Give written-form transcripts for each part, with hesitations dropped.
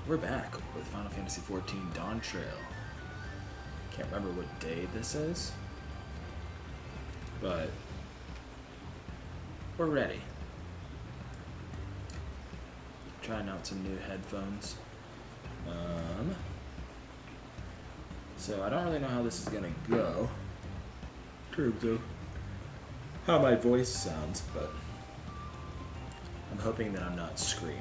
We're back with Final Fantasy XIV Dawntrail. Can't remember what day this is, but we're ready. Trying out some new headphones. So I don't really know how this is gonna go in terms of how my voice sounds, but I'm hoping that I'm not screaming.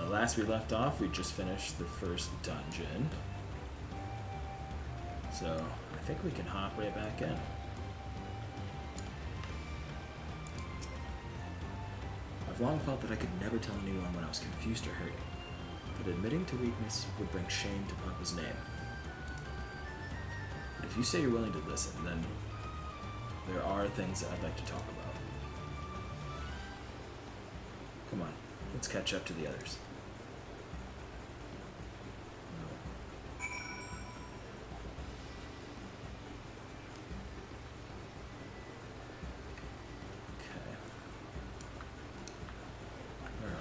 Last we left off, we just finished the first dungeon. So I think we can hop right back in. I've long felt that I could never tell anyone when I was confused or hurt, but admitting to weakness would bring shame to Papa's name. But if you say you're willing to listen, then there are things that I'd like to talk about. Come on, let's catch up to the others.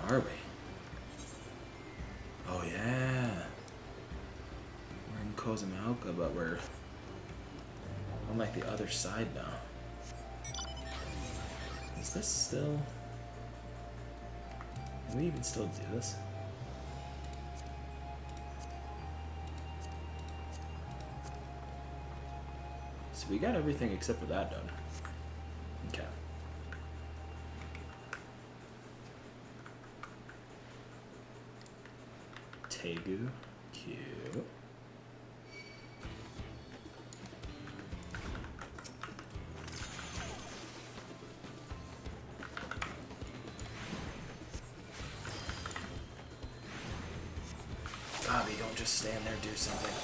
Are we? Oh yeah. We're in Kozumauka, but we're on like the other side now. Is this still... Can we even still do this? So we got everything except for that done. Okay. Tegu, cute. Bobby, don't just stand there, do something.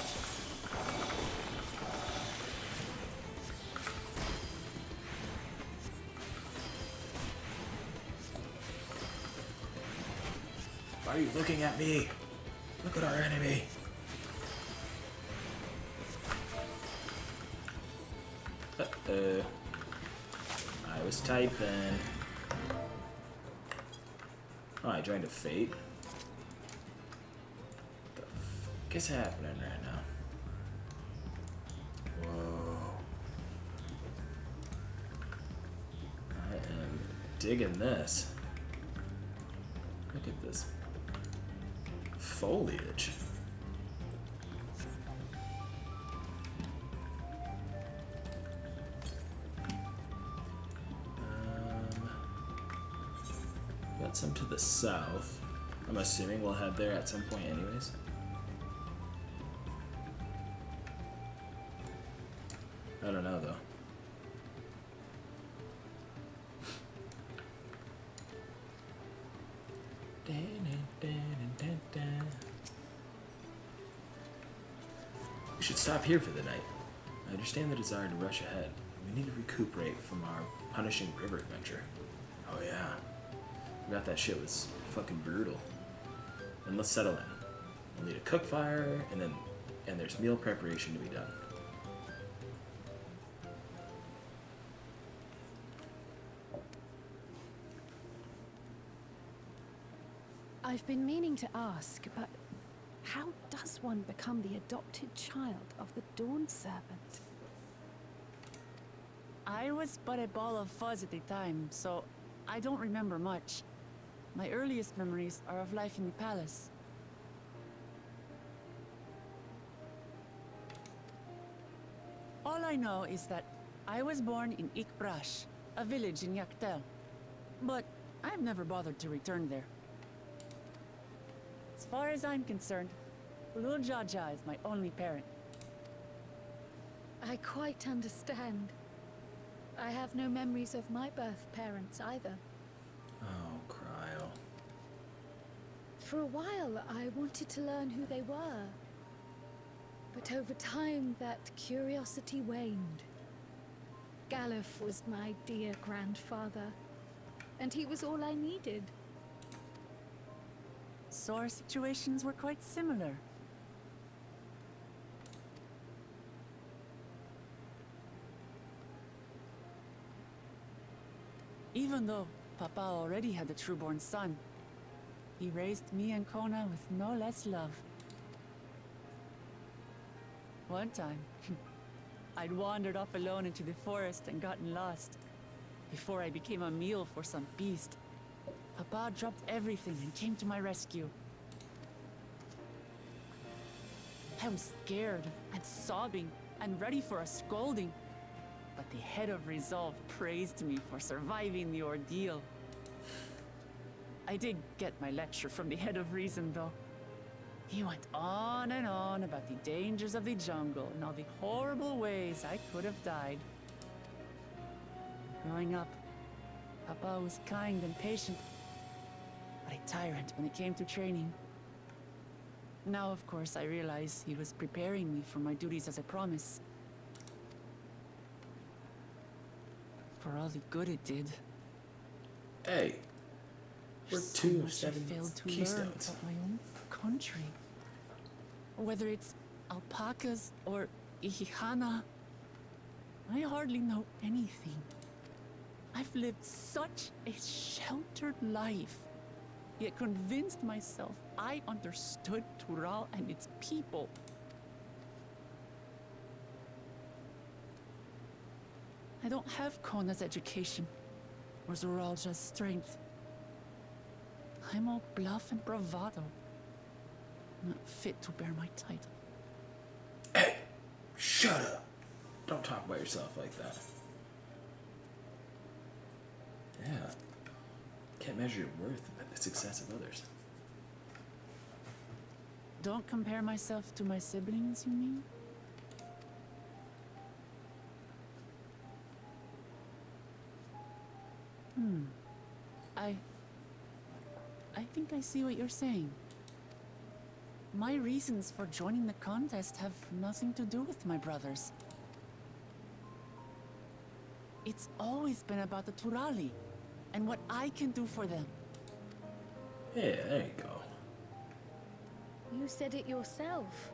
Why are you looking at me? Look at our enemy. Uh-oh. I was typing. Oh, I joined a fate. What the fuck is happening right now? Whoa. I am digging this. Look at this foliage. Got some to the south. I'm assuming we'll head there at some point anyways. I don't know though. We should stop here for the night. I understand the desire to rush ahead. We need to recuperate from our punishing river adventure. Oh yeah. Forgot that shit was fucking brutal. And let's settle in. We'll need a cook fire, and there's meal preparation to be done. I've been meaning to ask, but how does one become the adopted child of the Dawn Servant? I was but a ball of fuzz at the time, so I don't remember much. My earliest memories are of life in the palace. All I know is that I was born in Ikbrash, a village in Yaktel. But I've never bothered to return there. As far as I'm concerned, Lul Jaja is my only parent. I quite understand. I have no memories of my birth parents either. Oh, Cryo. For a while, I wanted to learn who they were. But over time, that curiosity waned. Galuf was my dear grandfather, and he was all I needed. So our situations were quite similar. Even though Papa already had a trueborn son. He raised me and Kona with no less love. One time, I'd wandered off alone into the forest and gotten lost. Before I became a meal for some beast, Papa dropped everything and came to my rescue. I was scared and sobbing and ready for a scolding. But the head of resolve praised me for surviving the ordeal. I did get my lecture from the head of reason, though. He went on and on about the dangers of the jungle and all the horrible ways I could have died. Growing up, Papa was kind and patient, but a tyrant when it came to training. Now, of course, I realize he was preparing me for my duties as a promise. For all the good it did. Hey, we're There's two so of much I 7 failed to learn keystones. about my own country. Whether it's alpacas or Ihihana, I hardly know anything. I've lived such a sheltered life, yet convinced myself I understood Tural and its people. I don't have Kona's education, or Zoralja's strength. I'm all bluff and bravado, not fit to bear my title. Hey, shut up. Don't talk about yourself like that. Yeah. Can't measure your worth by the success of others. Don't compare myself to my siblings, you mean? I think I see what you're saying. My reasons for joining the contest have nothing to do with my brothers. It's always been about the Turali and what I can do for them. Yeah, there you go. You said it yourself.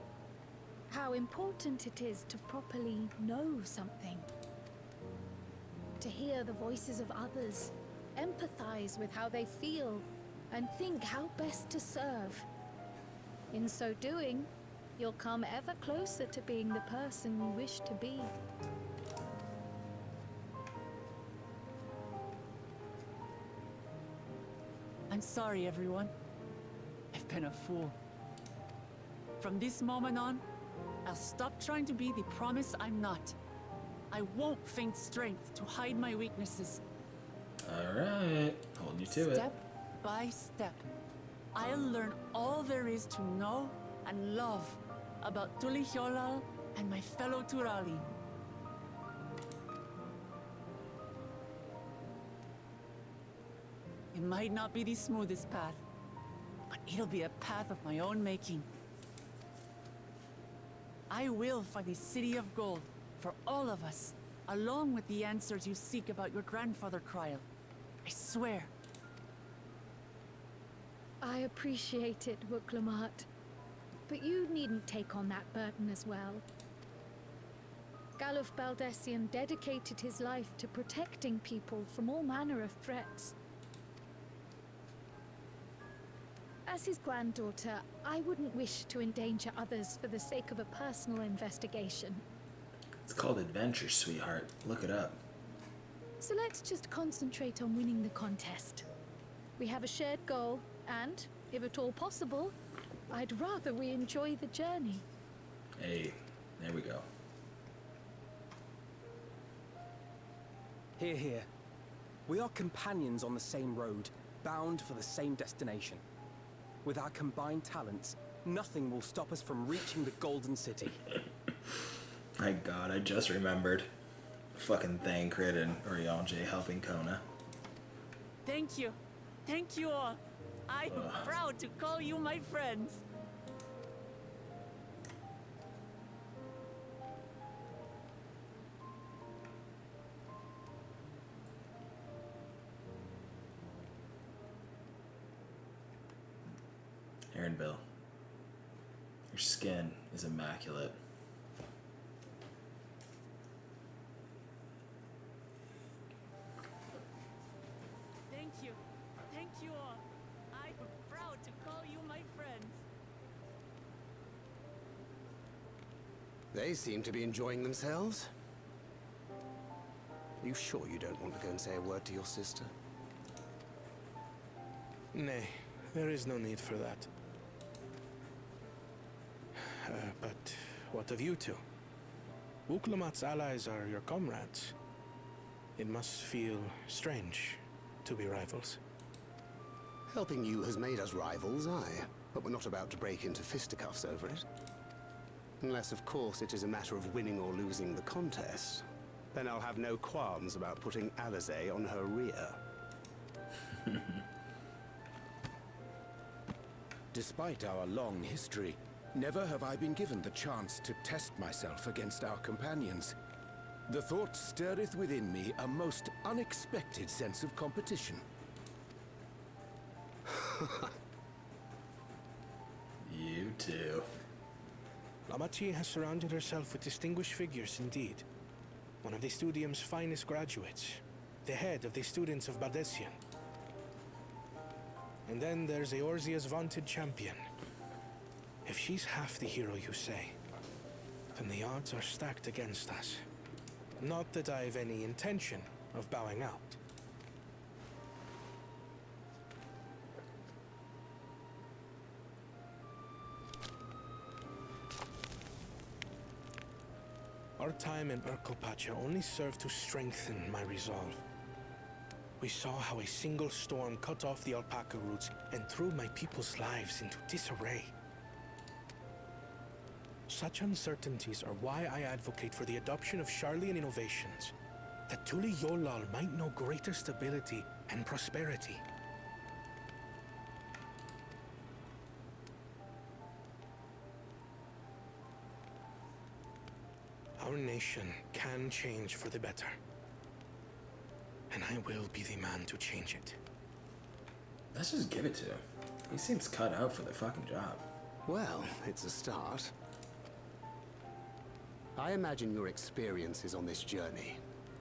How important it is to properly know something. To hear the voices of others, empathize with how they feel, and think how best to serve. In so doing, you'll come ever closer to being the person you wish to be. I'm sorry, everyone. I've been a fool. From this moment on, I'll stop trying to be the promise I'm not. I won't feign strength to hide my weaknesses. Alright, hold you to it. Step by step, I'll learn all there is to know and love about Tulihyolal and my fellow Turali. It might not be the smoothest path, but it'll be a path of my own making. I will find the City of Gold for all of us, along with the answers you seek about your grandfather, Kryl. I swear. I appreciate it, Wuklamart. But you needn't take on that burden as well. Galuf Baldessian dedicated his life to protecting people from all manner of threats. As his granddaughter, I wouldn't wish to endanger others for the sake of a personal investigation. It's called adventure, sweetheart. Look it up. So let's just concentrate on winning the contest. We have a shared goal, and, if at all possible, I'd rather we enjoy the journey. Hey, there we go. Hear, hear. We are companions on the same road, bound for the same destination. With our combined talents, nothing will stop us from reaching the Golden City. My god, I just remembered. Fucking Thancred and Oriolje helping Kona. Thank you. Thank you all. I'm proud to call you my friends. Aaronville, your skin is immaculate. Thank They seem to be enjoying themselves. Are you sure you don't want to go and say a word to your sister? Nay, there is no need for that. But what of you two? Wuklamat's allies are your comrades. It must feel strange to be rivals. Helping you has made us rivals, aye. But we're not about to break into fisticuffs over it. Unless, of course, it is a matter of winning or losing the contest. Then I'll have no qualms about putting Alizé on her rear. Despite our long history, never have I been given the chance to test myself against our companions. The thought stirreth within me a most unexpected sense of competition. You too. Lamachi has surrounded herself with distinguished figures indeed. One of the Studium's finest graduates. The head of the students of Bardessian. And then there's Eorzea's vaunted champion. If she's half the hero you say, then the odds are stacked against us. Not that I've any intention of bowing out. Our time in Urkelpacha only served to strengthen my resolve. We saw how a single storm cut off the alpaca roots and threw my people's lives into disarray. Such uncertainties are why I advocate for the adoption of Sharlayan innovations, that Tuli Yolal might know greater stability and prosperity. Our nation can change for the better. And I will be the man to change it. Let's just give it to him. He seems cut out for the fucking job. Well, it's a start. I imagine your experiences on this journey,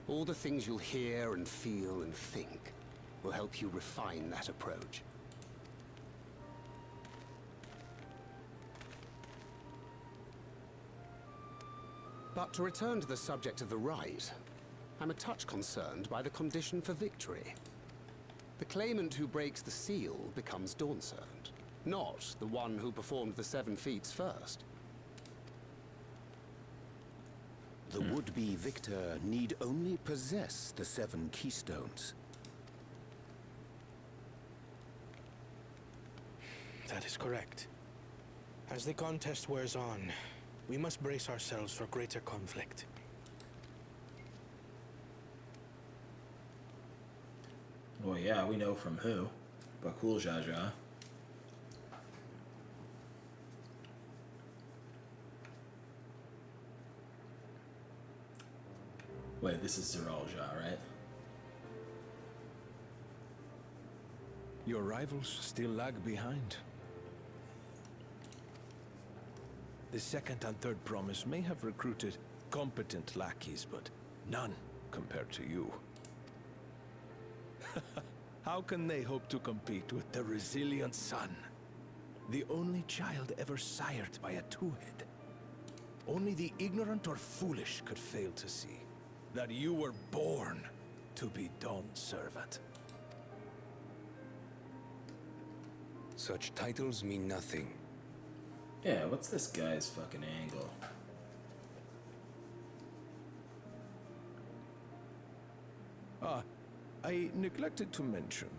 all the things you'll hear and feel and think, will help you refine that approach. But to return to the subject of the rite, I'm a touch concerned by the condition for victory. The claimant who breaks the seal becomes Dawnservant, not the one who performed the 7 feats first. The would-be victor need only possess the 7 keystones. That is correct. As the contest wears on, we must brace ourselves for greater conflict. Well, yeah, we know from who. Bakul Jaja. Wait, this is Zeralja, right? Your rivals still lag behind. The second and third promise may have recruited competent lackeys, but none compared to you. How can they hope to compete with the resilient son? The only child ever sired by a two-head. Only the ignorant or foolish could fail to see that you were born to be Dawnservant. Such titles mean nothing. Yeah, what's this guy's fucking angle? I neglected to mention,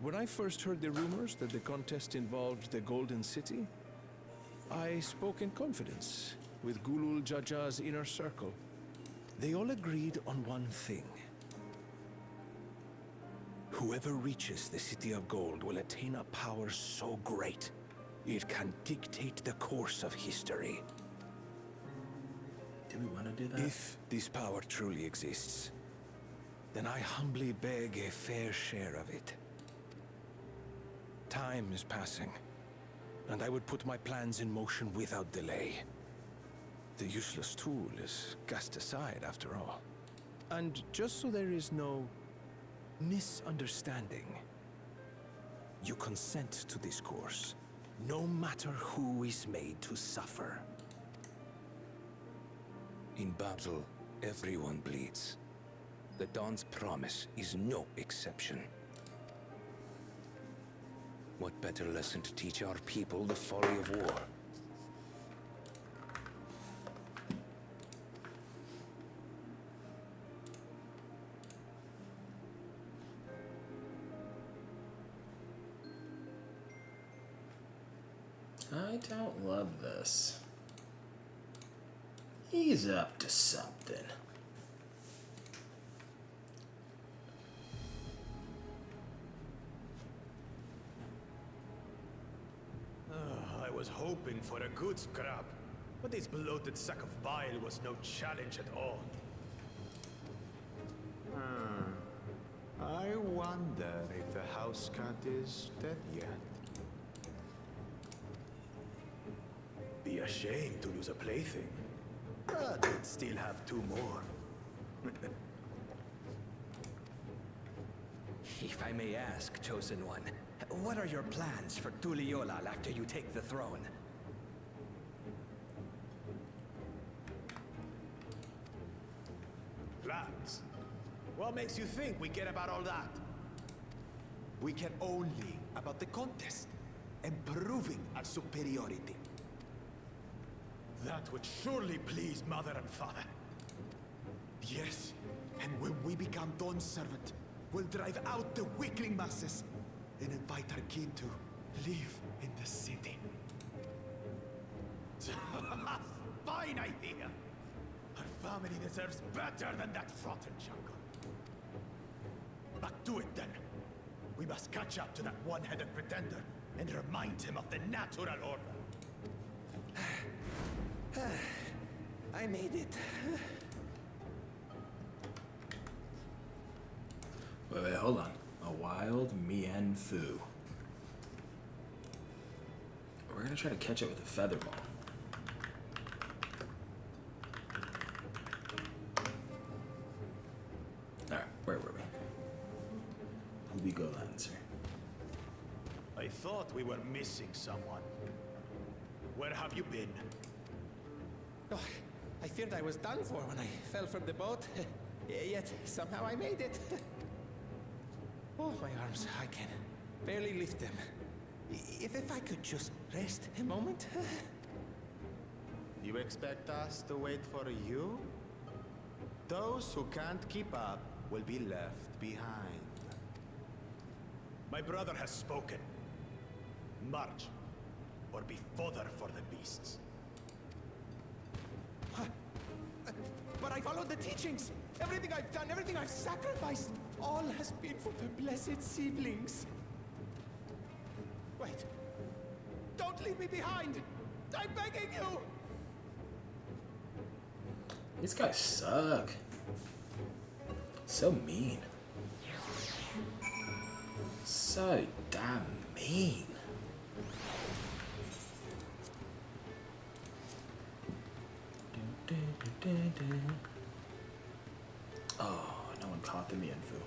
when I first heard the rumors that the contest involved the Golden City, I spoke in confidence with Gulul Jaja's inner circle. They all agreed on one thing. Whoever reaches the City of Gold will attain a power so great, it can dictate the course of history. Do we want to do that? If this power truly exists, then I humbly beg a fair share of it. Time is passing, and I would put my plans in motion without delay. The useless tool is cast aside after all. And just so there is no misunderstanding, you consent to this course, no matter who is made to suffer. In battle, everyone bleeds. The Dawn's promise is no exception. What better lesson to teach our people the folly of war? I don't love this. He's up to something. I was hoping for a good scrap, but this bloated sack of bile was no challenge at all. I wonder if the house cat is dead yet. Be ashamed to lose a plaything, but we'd still have two more. If I may ask, Chosen One, what are your plans for Tuliolal after you take the throne? Plans? What makes you think we care about all that? We care only about the contest and proving our superiority. That would surely please Mother and Father. Yes, and when we become Dawn's servant, we'll drive out the weakling masses and invite our kin to live in the city. Fine idea! Our family deserves better than that rotten jungle. But do it then. We must catch up to that one-headed pretender and remind him of the natural order. I made it. Wait, hold on. A wild Mien Fu. We're gonna try to catch it with a feather ball. Alright, where were we? Ubi go Lancer. I thought we were missing someone. Where have you been? Oh, I feared I was done for when I fell from the boat. Yet somehow I made it. Oh, my arms, I can barely lift them. If I could just rest a moment. You expect us to wait for you? Those who can't keep up will be left behind. My brother has spoken. March, or be fodder for the beasts. But I followed the teachings. Everything I've done, everything I've sacrificed, all has been for the blessed seedlings. Wait. Don't leave me behind! I'm begging you! These guys suck. So mean. So damn mean. Oh, no one caught the Mianfu.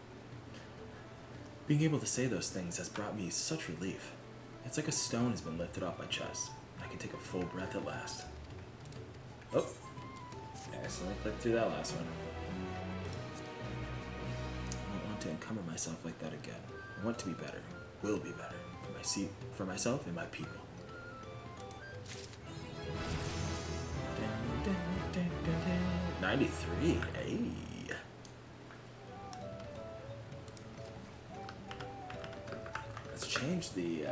Being able to say those things has brought me such relief. It's like a stone has been lifted off my chest. I can take a full breath at last. Oh, I accidentally clicked through that last one. I don't want to encumber myself like that again. I want to be better. Will be better. For myself and my people. 93. Hey. Let's change the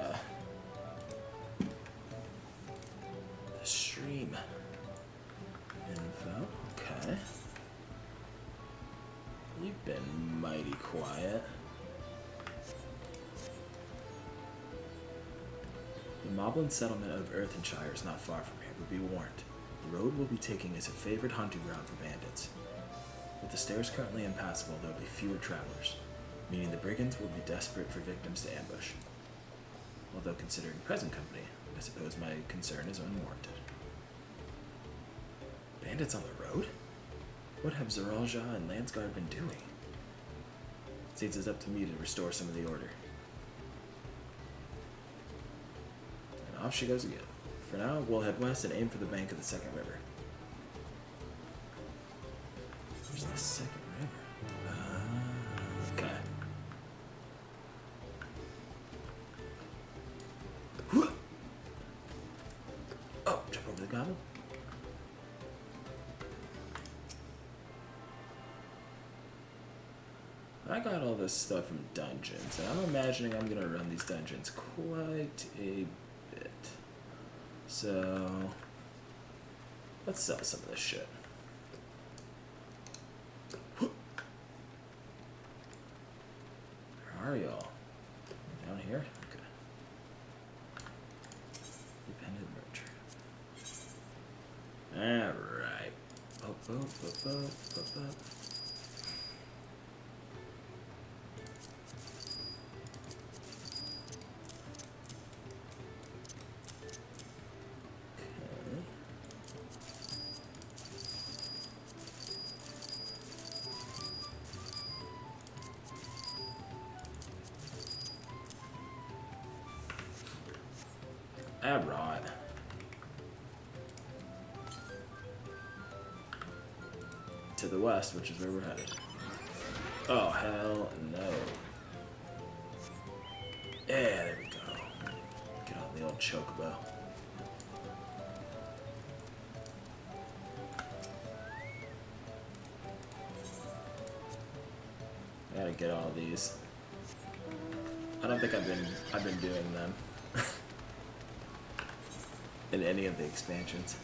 stream info. Okay. You've been mighty quiet. The Moblin settlement of Earthenshire is not far from here, but be warned. The road we'll be taking is a favored hunting ground for bandits. With the stairs currently impassable, there will be fewer travelers, meaning the brigands will be desperate for victims to ambush. Although considering present company, I suppose my concern is unwarranted. Bandits on the road? What have Zeralja and Landsguard been doing? It seems it's up to me to restore some of the order. And off she goes again. For now, we'll head west and aim for the bank of the second river. the second river. Okay. Oh, jump over the goblin. I got all this stuff from dungeons, and I'm imagining I'm gonna run these dungeons quite a bit. So let's sell some of this shit. Where are y'all? Down here? Okay. Dependent merchant. Alright. Up. Alright. To the west, which is where we're headed. Oh, hell no. Yeah, there we go. Get on the old chocobo. I gotta get all these. I don't think I've been doing them. In any of the expansions.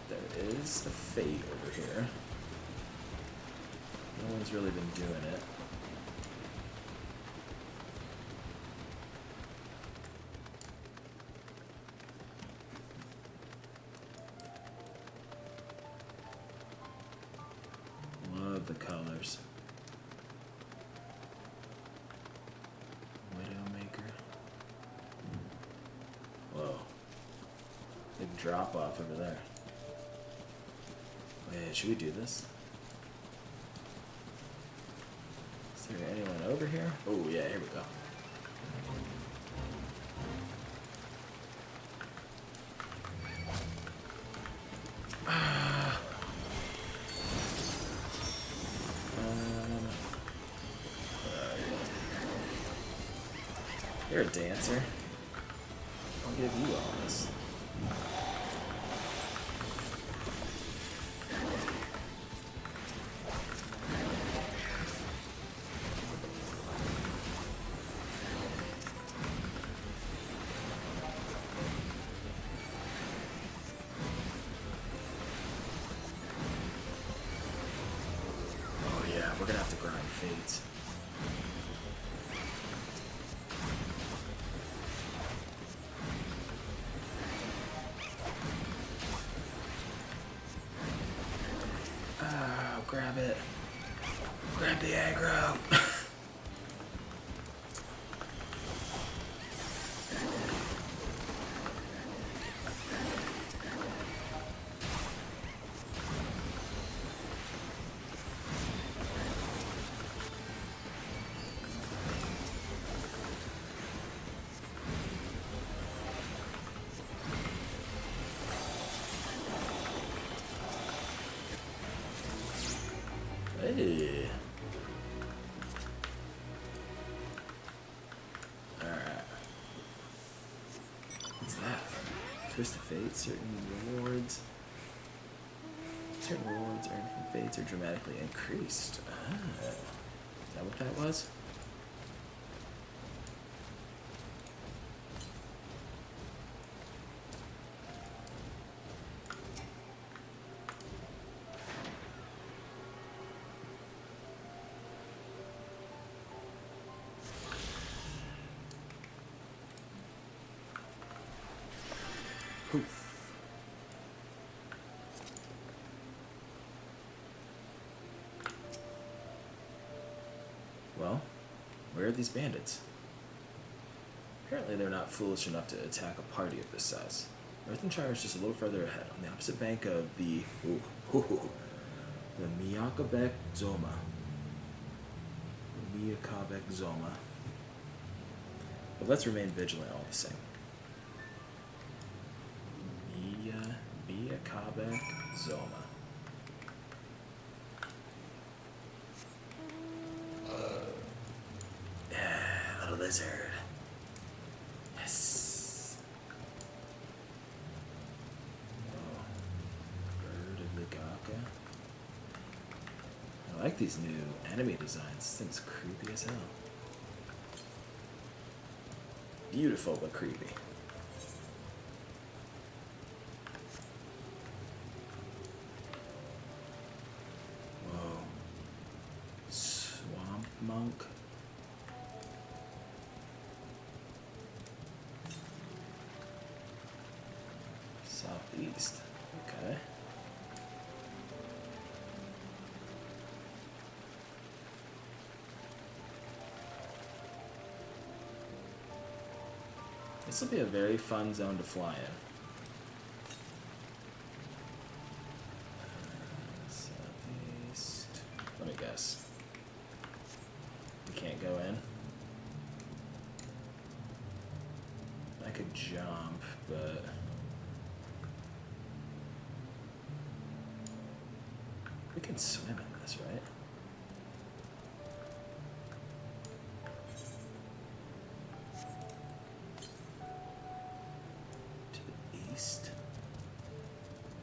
There is a fate over here. No one's really been doing it. Love the colors. Big drop off over there. Wait, should we do this? Is there anyone over here? Oh yeah, here we go. You're a dancer. I'll give you all this. Oh yeah, we're gonna have to grind fades. Grab it. Grab the aggro. Hey. Alright. What's that? Twist of fate, certain rewards. Certain rewards earned from fates are dramatically increased. Ah. Is that what that was? Poof. Well, where are these bandits? Apparently they're not foolish enough to attack a party of this size. Northenshire is just a little further ahead, on the opposite bank of the Miyakabek Zoma. Miyakabek Zoma. But let's remain vigilant all the same. Miyakabek Zoma. wizard. Yes. Oh. Bird of the Gaka. I like these new enemy designs. This thing's creepy as hell. Beautiful but creepy. Whoa. Swamp monk. Southeast. Okay. This will be a very fun zone to fly in. Southeast. Let me guess. We can't go in. I could jump, but we can swim in this, right?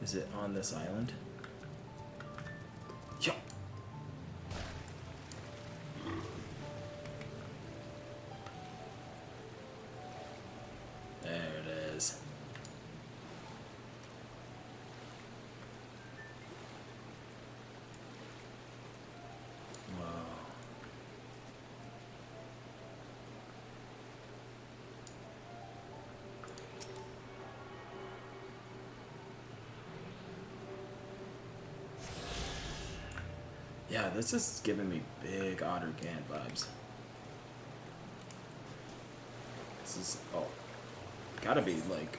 Is it on this island? Yup. There it is. Whoa. Yeah, this is giving me big Otter Gant vibes. This is, oh, gotta be like,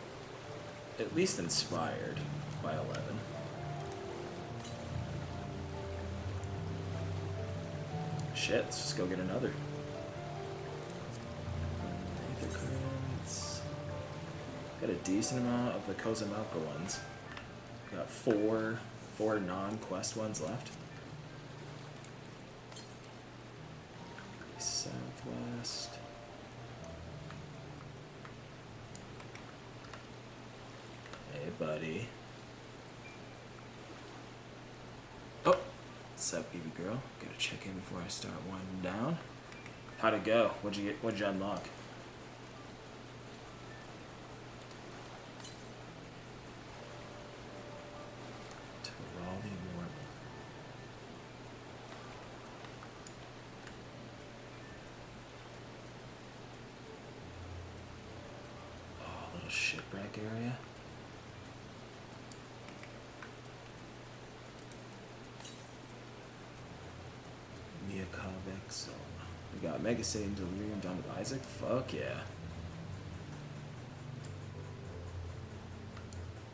at least inspired by 11. Shit, let's just go get another. Aether currents. Got a decent amount of the Kozumaka ones. Got four non-quest ones left. Southwest. Hey, buddy. Oh, what's up, baby girl? Gotta check in before I start winding down. How'd it go? What'd you get? What'd you unlock? Shipwreck area. Miyakovec, so we got Mega Satan, Delirium, Dawn of Isaac. Fuck yeah.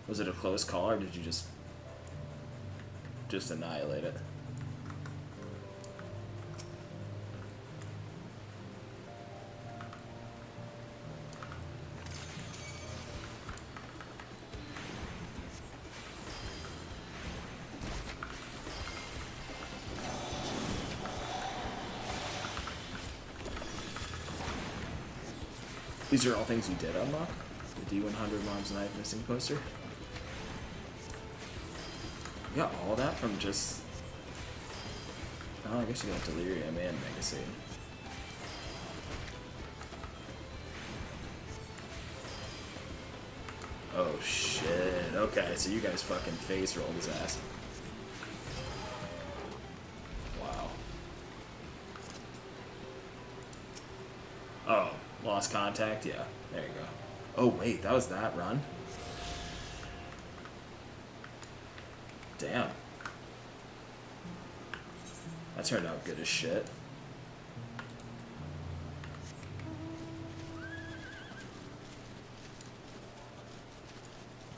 Was it a close call or did you just annihilate it? These are all things you did unlock? The D100 Mom's Knife missing poster? You got all that from just... Oh, I guess you got Delirium and Mega Satan. Oh shit, okay, so you guys fucking face rolled his ass. Wow. Oh. Lost contact? Yeah, there you go. Oh, wait, that was that run? Damn. That turned out good as shit.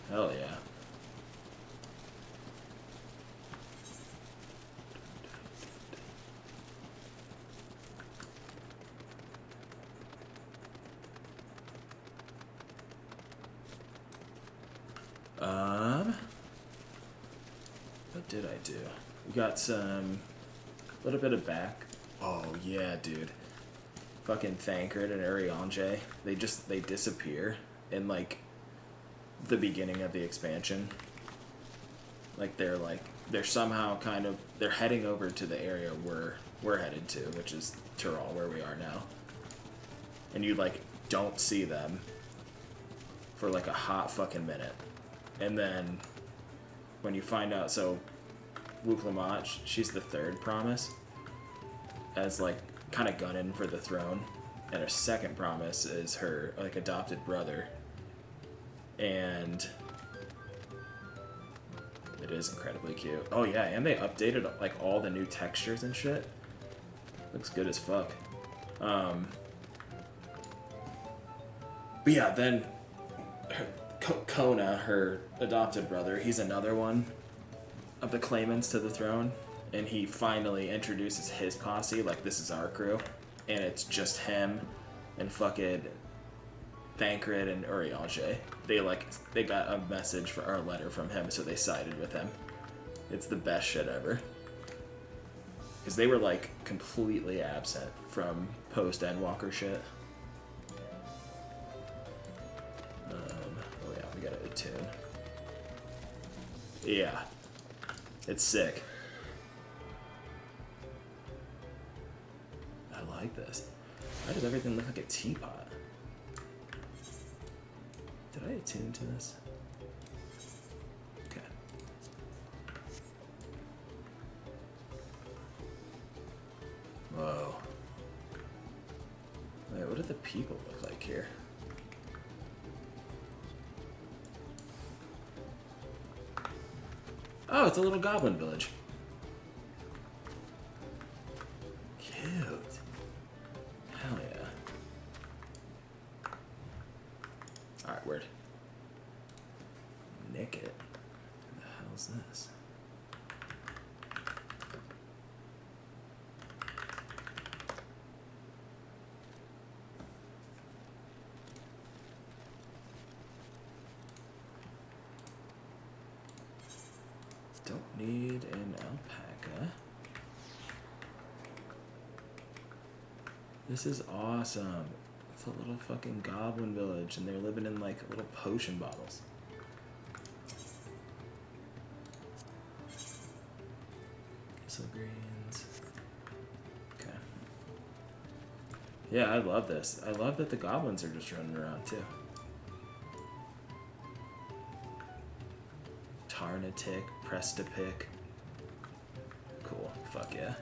Hell yeah. What did I do? We got some, little bit of back. Oh yeah, dude. fucking Thancred and Urianger, they disappear in like the beginning of the expansion. Like they're somehow they're heading over to the area we're headed to, which is Tyrol, where we are now. And you like don't see them for like a hot fucking minute. And then when you find out, so Wuklamach, she's the third promise, as like kind of gunning for the throne, and her second promise is her like adopted brother, and it is incredibly cute. Oh yeah, and they updated like all the new textures and shit. Looks good as fuck. But yeah, then Kona, her adopted brother, he's another one of the claimants to the throne, and he finally introduces his posse, like this is our crew, and it's just him and fucking Thancred and Urianger. They got a message for our letter from him, so they sided with him. It's the best shit ever. Because they were like completely absent from post Endwalker shit. Oh yeah, we gotta attune. Yeah. It's sick. I like this. Why does everything look like a teapot? Did I attune to this? Okay. Whoa. Wait, what do the people look like here? Oh, it's a little goblin village. Cute. Hell yeah. Alright, word. Nick it. Who the hell's this? Don't need an alpaca. This is awesome. It's a little fucking goblin village, and they're living in like little potion bottles. Kissel greens. Okay. Yeah, I love this. I love that the goblins are just running around too. Tarnatic, Prestapic. Cool. Fuck yeah.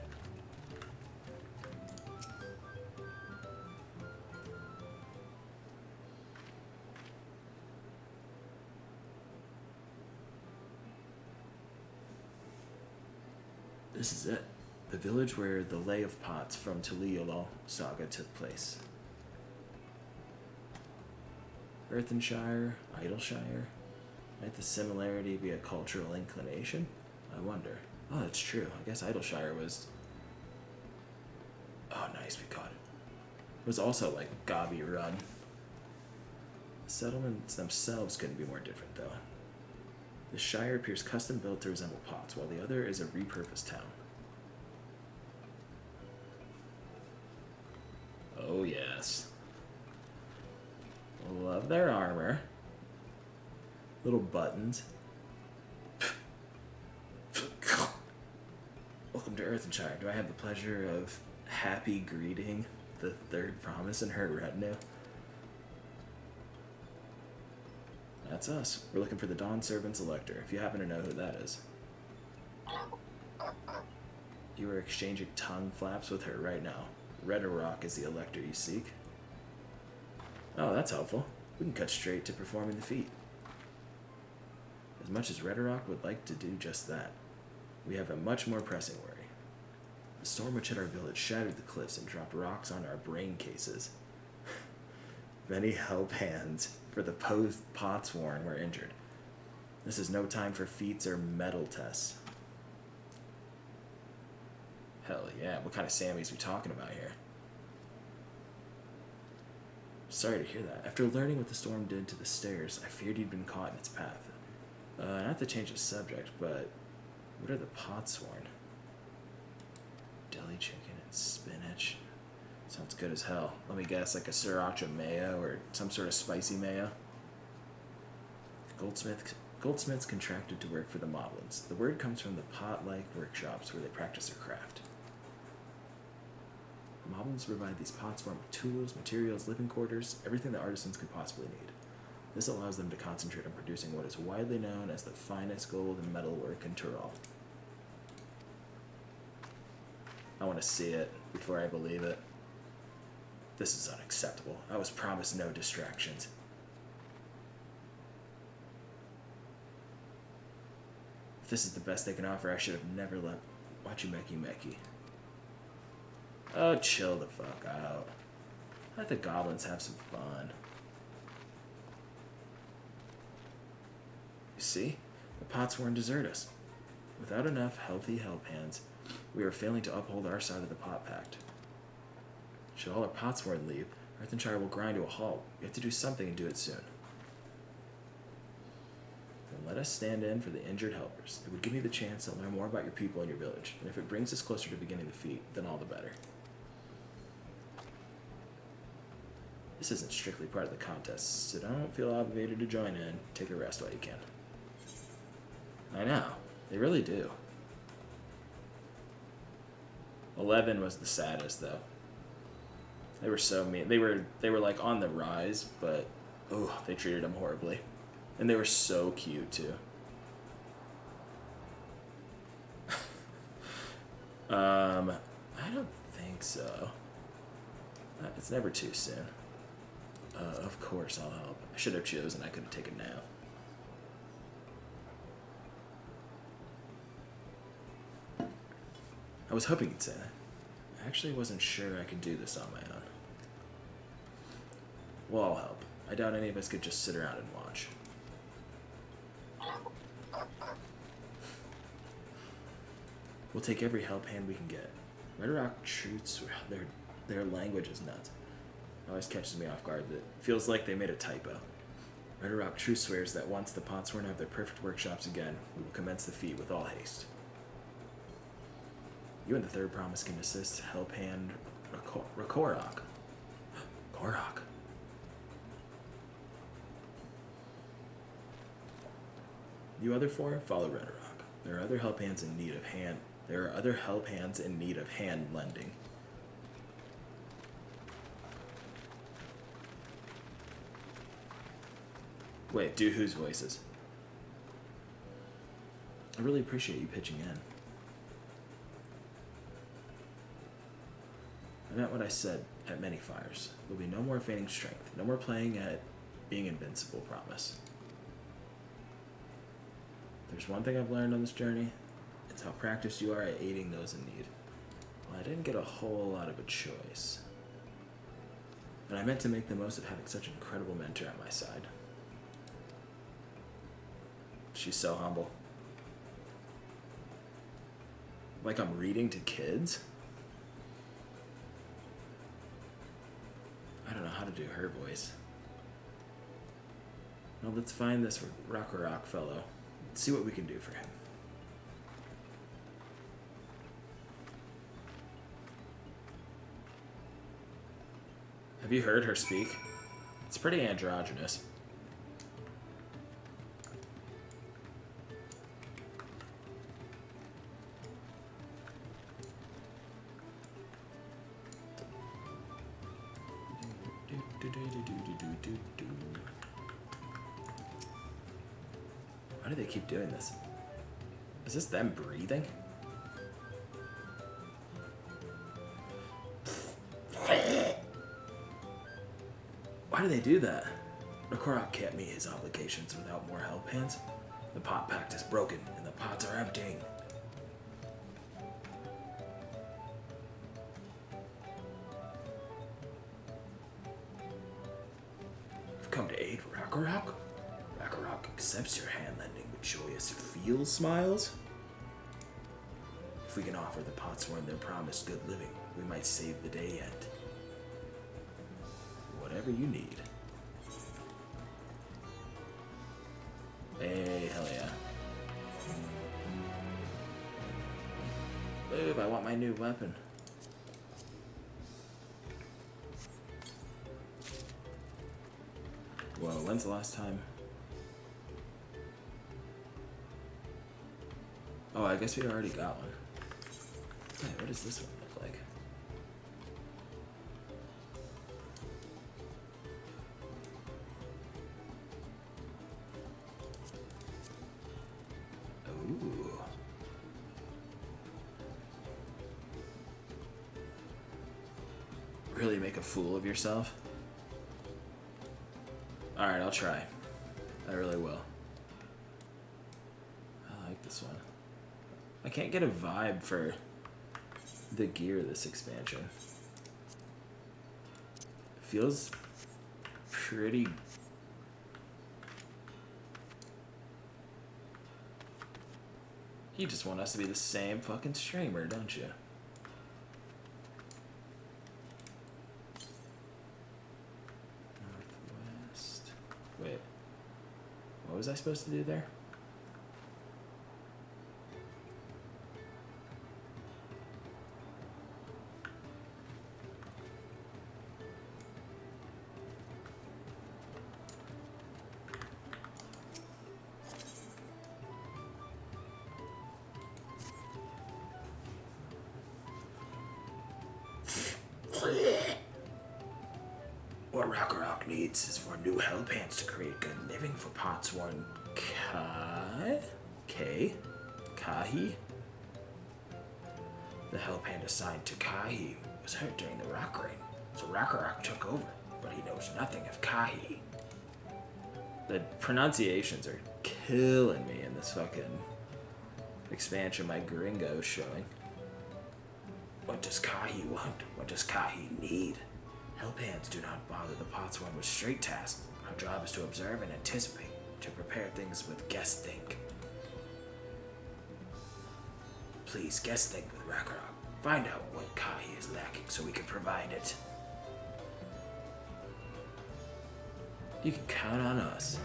This is it. The village where the Lay of Pots from Tuliolol saga took place. Earthenshire, Idleshire. Might the similarity be a cultural inclination? I wonder. Oh, that's true. I guess Idleshire was... Oh, nice, we caught it. It was also like Gavi run. The settlements themselves couldn't be more different, though. The Shire appears custom built to resemble Pots, while the other is a repurposed town. Oh, yes. Love their armor. Little buttons. Welcome to Earthenshire. Do I have the pleasure of happy greeting the third promise and her retinue? That's us. We're looking for the Dawn Servant's Elector, if you happen to know who that is. You are exchanging tongue flaps with her right now. Redarok is the Elector you seek. Oh, that's helpful. We can cut straight to performing the feat. As much as Redarok would like to do just that, we have a much more pressing worry. The storm which hit our village shattered the cliffs and dropped rocks on our brain cases. Many help hands for the Potsworn were injured. This is no time for feats or metal tests. Hell yeah, what kind of Sammys we talking about here? Sorry to hear that. After learning what the storm did to the stairs, I feared you'd been caught in its path. Not to change the subject, but what are the Potsworn? Deli chicken and spinach. Sounds good as hell. Let me guess, like a sriracha mayo or some sort of spicy mayo. Goldsmiths contracted to work for the Moblins. The word comes from the pot-like workshops where they practice their craft. The Moblins provide these pots formed with tools, materials, living quarters, everything that artisans could possibly need. This allows them to concentrate on producing what is widely known as the finest gold and metal work in Tyrol. I want to see it before I believe it. This is unacceptable. I was promised no distractions. If this is the best they can offer, I should have never let Wachimeki. Oh, chill the fuck out. Let the goblins have some fun. You see? The pots won't desert us. Without enough healthy help hands, we are failing to uphold our side of the pot pact. Should all our potsworn leave, Earthenshire will grind to a halt. We have to do something and do it soon. Then let us stand in for the injured helpers. It would give me the chance to learn more about your people and your village, and if it brings us closer to beginning the feat, then all the better. This isn't strictly part of the contest, so don't feel obligated to join in. Take a rest while you can. I know. They really do. 11 was the saddest, though. They were so mean. They were like on the rise, but oh, they treated him horribly. And they were so cute too. I don't think so. It's never too soon. Of course I'll help. I should have chosen. I could have taken now. I was hoping you'd say that. I actually wasn't sure I could do this on my own. Well, I'll help. I doubt any of us could just sit around and watch. We'll take every help hand we can get. Red Rock Truths, their language is nuts. It always catches me off guard. It feels like they made a typo. Red Rock Truth swears that once the Potsworn have their perfect workshops again, we will commence the feat with all haste. You and the third promise can assist help hand Rakorok. Korok. You other four, follow Red Rock. There are other help hands in need of hand. There are other help hands in need of hand lending. Wait, do whose voices? I really appreciate you pitching in. I meant what I said at many fires. There'll be no more feigning strength. No more playing at being invincible, promise. If there's one thing I've learned on this journey, it's how practiced you are at aiding those in need. Well, I didn't get a whole lot of a choice. And I meant to make the most of having such an incredible mentor at my side. She's so humble. Like I'm reading to kids? I don't know how to do her voice. Well, let's find this Rakorok fellow. Let's see what we can do for him. Have you heard her speak? It's pretty androgynous. Why do they keep doing this? Is this them breathing? Why do they do that? Rakorok can't meet his obligations without more help hands. The pot pact is broken and the pots are emptying. You've come to aid Rakorok? Rakorok accepts your hand lending with joyous feel smiles. If we can offer the Potsworn their promised good living, we might save the day yet. Whatever you need. Hey, hell yeah. Move, I want my new weapon. Whoa, when's the last time? Oh, I guess we already got one. Hey, what does this one look like? Ooh. Really make a fool of yourself? Alright, I'll try. I really will. I like this one. I can't get a vibe for the gear of this expansion. Feels pretty... You just want us to be the same fucking streamer, don't you? Northwest. Wait. What was I supposed to do there? What Ragnarok needs is for new hellpants to create good living for Potsworn Kahi. The hellpant assigned to Kahi was hurt during the rock rain, so Ragnarok took over, but he knows nothing of Kahi. The pronunciations are killing me in this fucking expansion my gringo's showing. What does Kahi want? What does Kahi need? Hellpants do not bother the Potsworn with straight tasks. Our job is to observe and anticipate, to prepare things with guess think. Please guess think with Ragnarok. Find out what Kahi is lacking so we can provide it. You can count on us.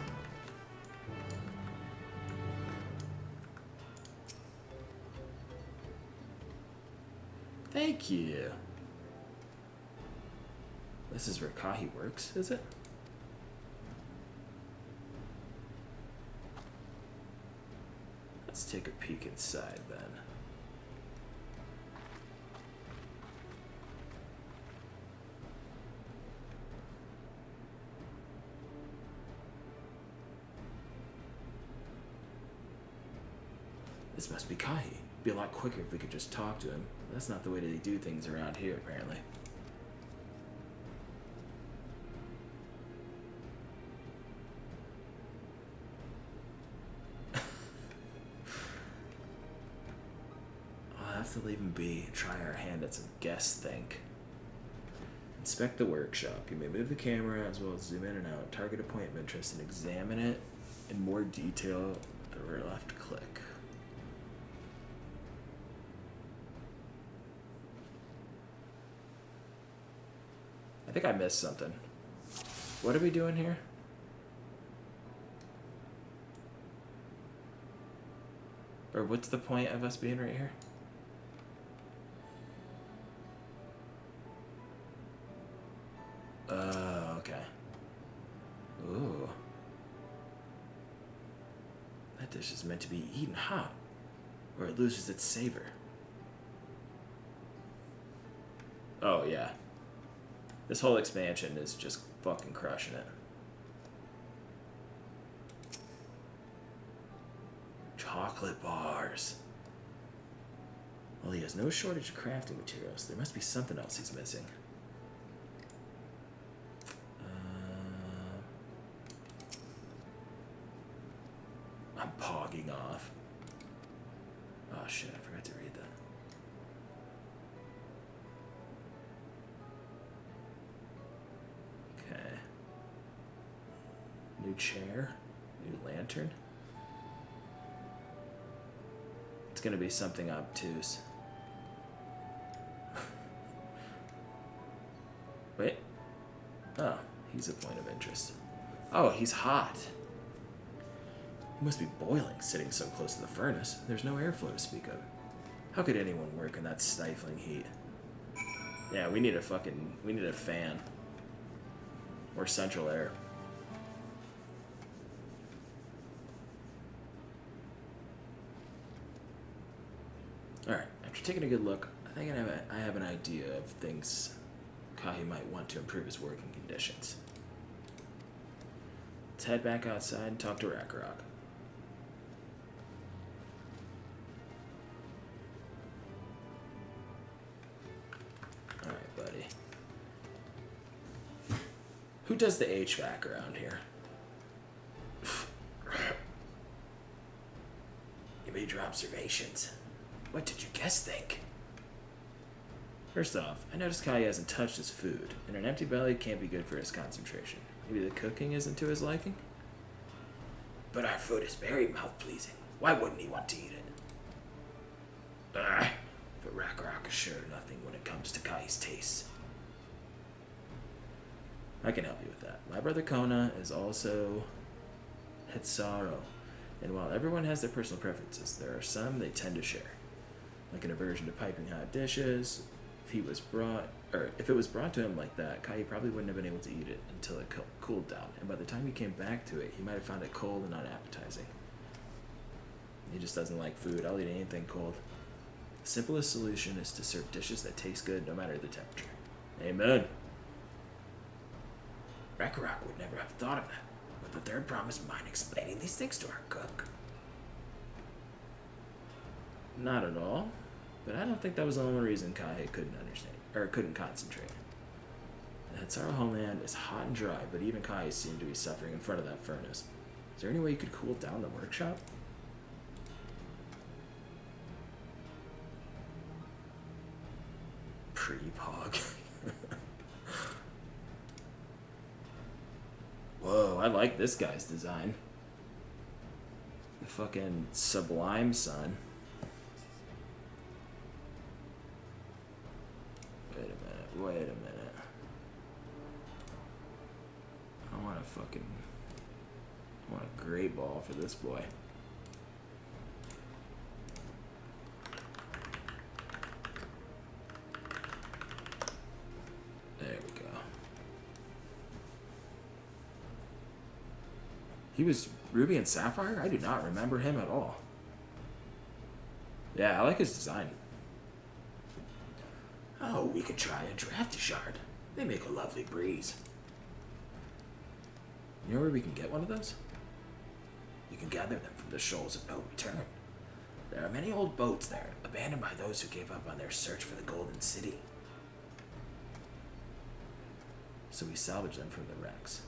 Thank you. This is where Kahi works, is it? Let's take a peek inside then. This must be Kahi. Be a lot quicker if we could just talk to him. That's not the way they do things around here, apparently. I'll have to leave him be and try our hand at some guess think. Inspect the workshop. You may move the camera as well as zoom in and out. Target a point of interest and examine it in more detail with the left click. I think I missed something. What are we doing here? Or what's the point of us being right here? Oh, okay. Ooh. That dish is meant to be eaten hot, or it loses its savor. Oh, yeah. This whole expansion is just fucking crushing it. Chocolate bars. Well, he has no shortage of crafting materials. There must be something else he's missing. I'm pogging off. Oh shit, I forgot to read that. Okay. New chair, new lantern. It's gonna be something obtuse. Wait. Oh, he's a point of interest. Oh, he's hot. He must be boiling, sitting so close to the furnace. There's no airflow to speak of. How could anyone work in that stifling heat? Yeah, we need a fan. Or central air. taking a good look, I think I have an idea of things Kahi might want to improve his working conditions. Let's head back outside and talk to Rakarok. Alright, buddy. Who does the HVAC around here? You made your observations. What did you guess think? First off, I noticed Kai hasn't touched his food, and an empty belly can't be good for his concentration. Maybe the cooking isn't to his liking? But our food is very mouth-pleasing. Why wouldn't he want to eat it? But Rakarok is sure nothing when it comes to Kai's tastes. I can help you with that. My brother Kona is also Hetsaro, and while everyone has their personal preferences, there are some they tend to share. Like an aversion to piping hot dishes. If it was brought to him like that, Kai probably wouldn't have been able to eat it until it cooled down, and by the time he came back to it, he might have found it cold and unappetizing. He just doesn't like food. I'll eat anything cold. The simplest solution is to serve dishes that taste good no matter the temperature. Amen. Rakarok would never have thought of that. Would the third promise mind explaining these things to our cook? Not at all. But I don't think that was the only reason Kai couldn't understand, or couldn't concentrate. The Hetsaro homeland is hot and dry, but even Kai seemed to be suffering in front of that furnace. Is there any way you could cool down the workshop? Pre-pog. Whoa, I like this guy's design. The fucking Sublime Sun. Wait a minute. I want a great ball for this boy. There we go. He was Ruby and Sapphire? I do not remember him at all. Yeah, I like his design. Oh, we could try a drafty shard. They make a lovely breeze. You know where we can get one of those? You can gather them from the shoals of no return. There are many old boats there, abandoned by those who gave up on their search for the Golden City. So we salvage them from the wrecks.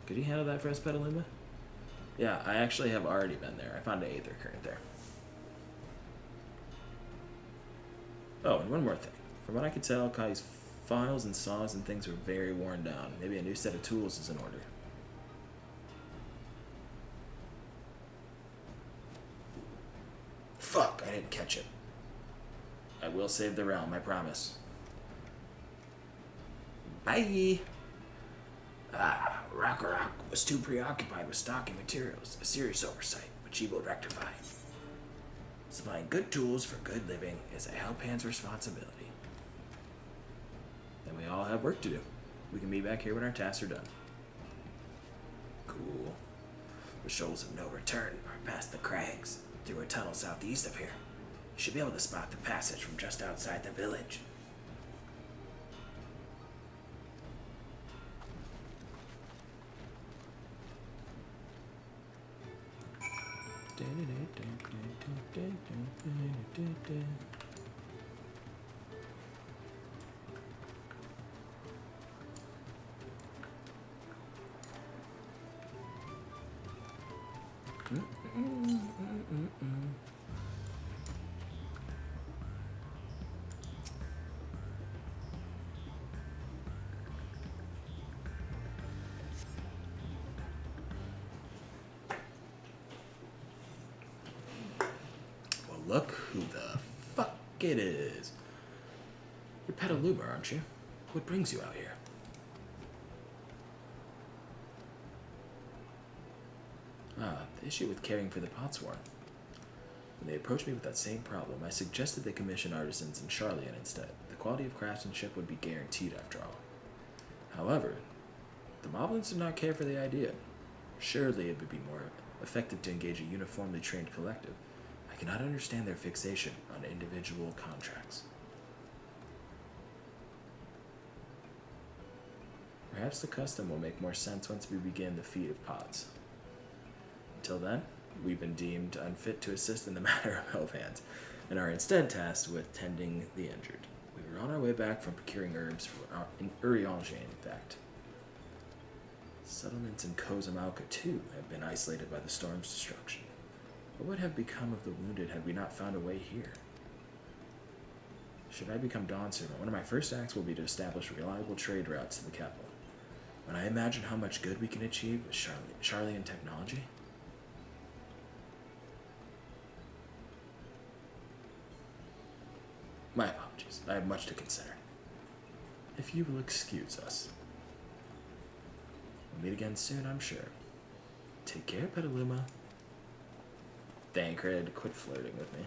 Could you handle that for us, Petaluma? Yeah, I actually have already been there. I found an Aether Current there. Oh, and one more thing. From what I could tell, Kai's files and saws and things were very worn down. Maybe a new set of tools is in order. Fuck, I didn't catch it. I will save the realm, I promise. Bye! Rakarok was too preoccupied with stocking materials, a serious oversight, which he will rectify. Supplying good tools for good living is a help-hand's responsibility. Then we all have work to do. We can be back here when our tasks are done. Cool. The shoals of no return are past the crags, through a tunnel southeast of here. You should be able to spot the passage from just outside the village. Look who the fuck it is. You're Petaluma, aren't you? What brings you out here? The issue with caring for the Potsworn. When they approached me with that same problem, I suggested they commission artisans in Charlian instead. The quality of craftsmanship would be guaranteed after all. However, the Moblins did not care for the idea. Surely it would be more effective to engage a uniformly trained collective. I cannot understand their fixation on individual contracts. Perhaps the custom will make more sense once we begin the feat of pods. Until then, we've been deemed unfit to assist in the matter of health hands, and are instead tasked with tending the injured. We were on our way back from procuring herbs in Urianger, in fact. Settlements in Kozamauka, too, have been isolated by the storm's destruction. What would have become of the wounded had we not found a way here? Should I become Dawn Servant, one of my first acts will be to establish reliable trade routes to the capital. When I imagine how much good we can achieve with Charlian technology, my apologies. I have much to consider. If you will excuse us. We'll meet again soon, I'm sure. Take care, Petaluma. Thancred, quit flirting with me.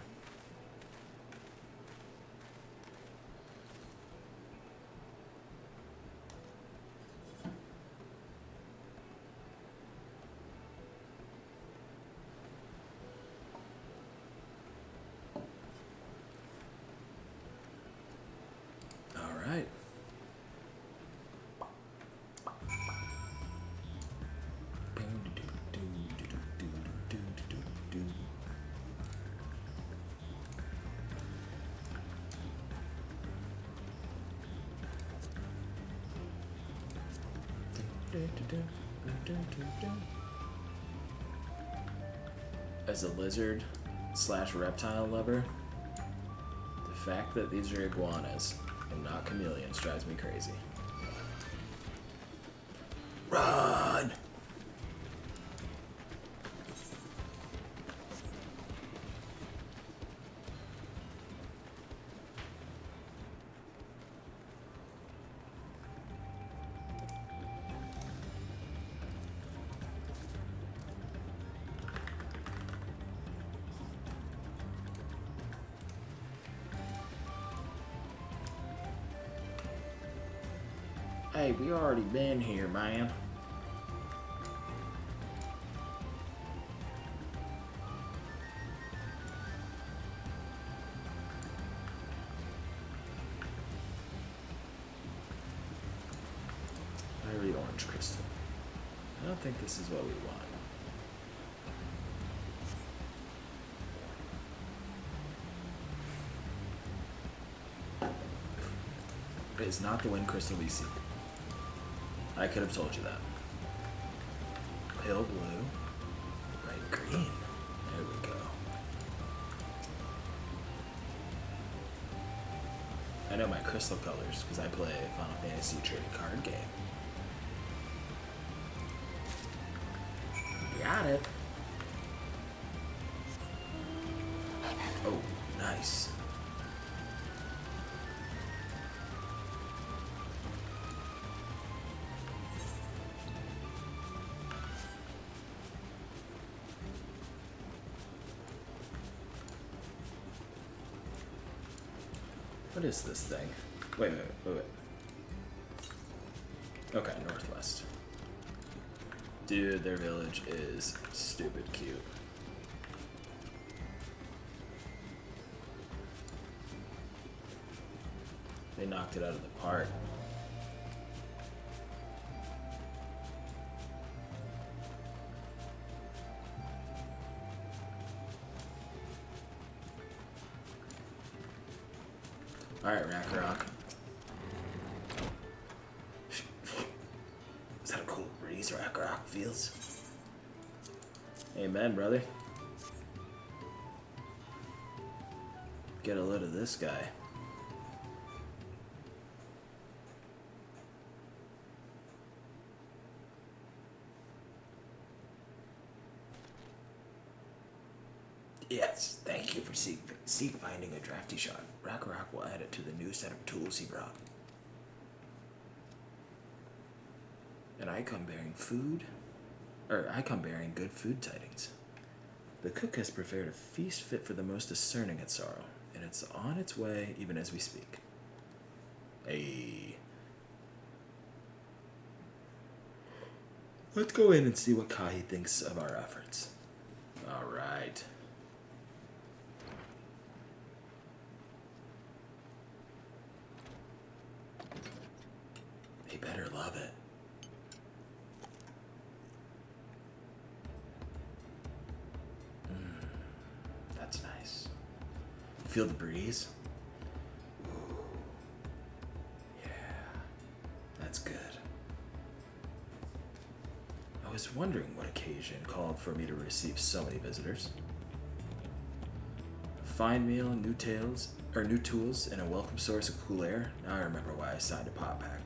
As a lizard / reptile lover, the fact that these are iguanas and not chameleons drives me crazy. Run! Hey, we already been here, man. Fiery orange crystal. I don't think this is what we want. It is not the wind crystal we seek. I could have told you that. Pale blue, bright green. There we go. I know my crystal colors because I play a Final Fantasy trading card game. Got it. Oh, nice. What is this thing? Wait. Okay, northwest. Dude, their village is stupid cute. They knocked it out of the park. Alright, Ragnarok. Is that a cool breeze Ragnarok feels? Amen, brother. Get a load of this guy. Yes, thank you for seek finding a drafty shot. Ragnarok will add it to the new set of tools he brought. An icon bearing good food tidings. The cook has prepared a feast fit for the most discerning at sorrow, and it's on its way even as we speak. Hey. Let's go in and see what Kahi thinks of our efforts. Alright. love it. That's nice. You feel the breeze? Ooh. Yeah, that's good. I was wondering what occasion called for me to receive so many visitors. A fine meal, new tales, or new tools, and a welcome source of cool air. Now I remember why I signed a pop pack.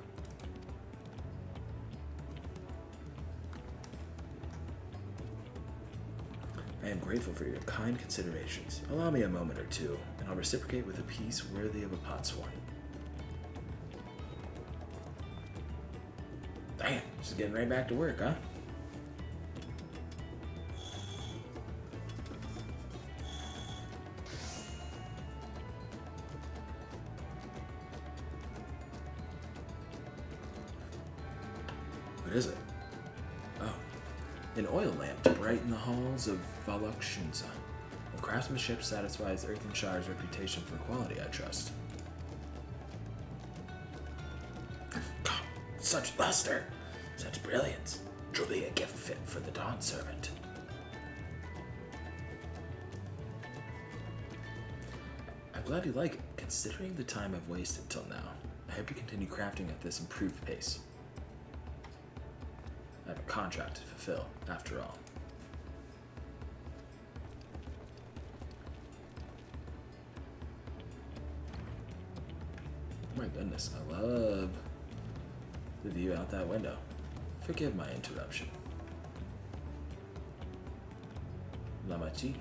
I am grateful for your kind considerations. Allow me a moment or two, and I'll reciprocate with a piece worthy of a potsworn. Damn, just getting right back to work, huh? What is it? Oh, an oil lamp to brighten the halls of Valakshunza. The craftsmanship satisfies Earthenshire's reputation for quality, I trust. Such luster, such brilliance. Truly a gift fit for the Dawn Servant. I'm glad you like it, considering the time I've wasted till now. I hope you continue crafting at this improved pace. I have a contract to fulfill, after all. Oh my goodness, I love the view out that window. Forgive my interruption. Lamachi,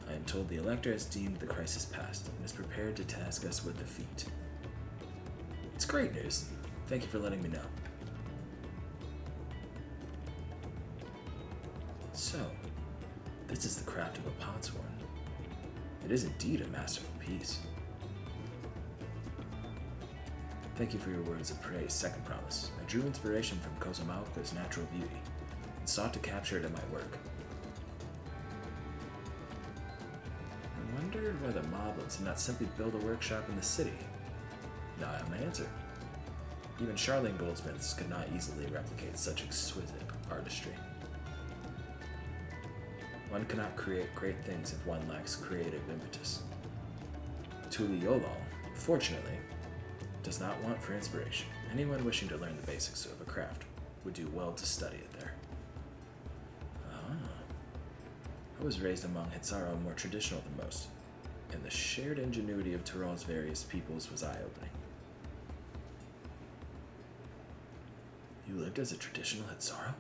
I am told the Elector has deemed the crisis past and is prepared to task us with defeat. It's great news. Thank you for letting me know. So, this is the craft of a potsworn. It is indeed a masterful piece. Thank you for your words of praise, second promise. I drew inspiration from Kozamaoka's natural beauty and sought to capture it in my work. I wondered whether Moblins did not simply build a workshop in the city. Now I have my answer. Even Charlene goldsmiths could not easily replicate such exquisite artistry. One cannot create great things if one lacks creative impetus. Tuli Yolal, fortunately, does not want for inspiration. Anyone wishing to learn the basics of a craft would do well to study it there. I was raised among Hitsaro more traditional than most, and the shared ingenuity of Tyrol's various peoples was eye-opening. You lived as a traditional Hitsaro?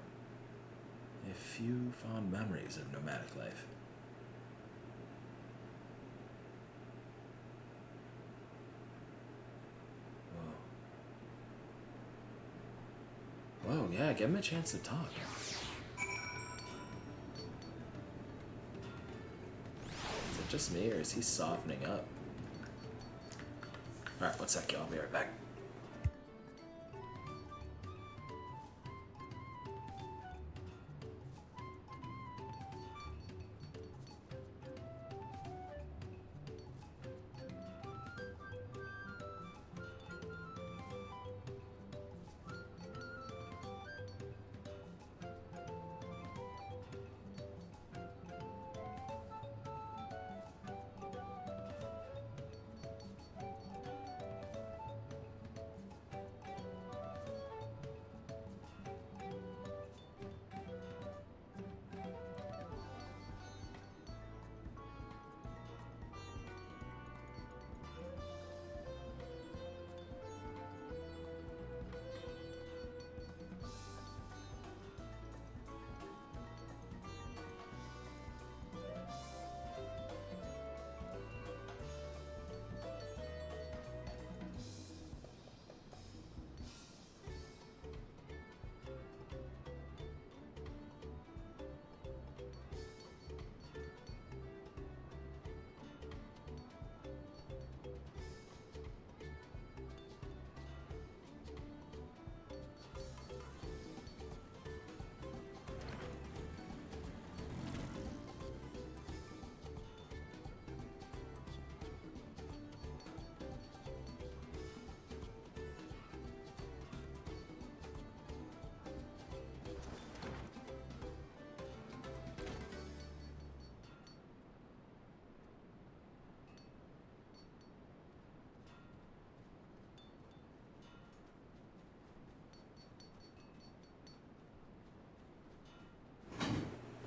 A few fond memories of nomadic life. Whoa, yeah, give him a chance to talk. Is it just me, or is he softening up? Alright, one sec, y'all. I'll be right back.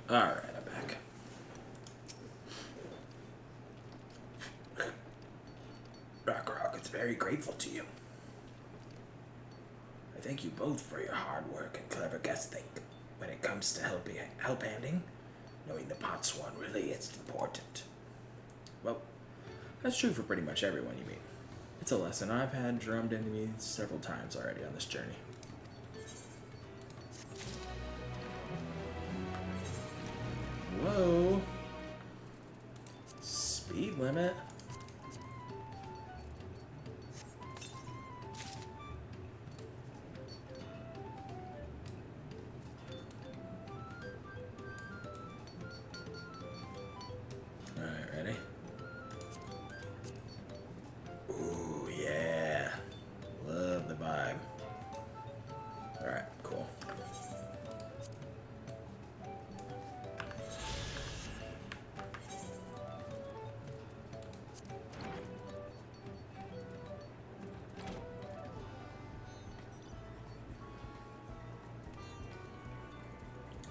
Alright, I'm back. Ragnarok is very grateful to you. I thank you both for your hard work and clever guessing. When it comes to help-handing, knowing the pot swan really is important. Well, that's true for pretty much everyone you meet. It's a lesson I've had drummed into me several times already on this journey. Whoa. Speed limit. Alright, ready? Ooh, yeah. Love the vibe. Alright, cool.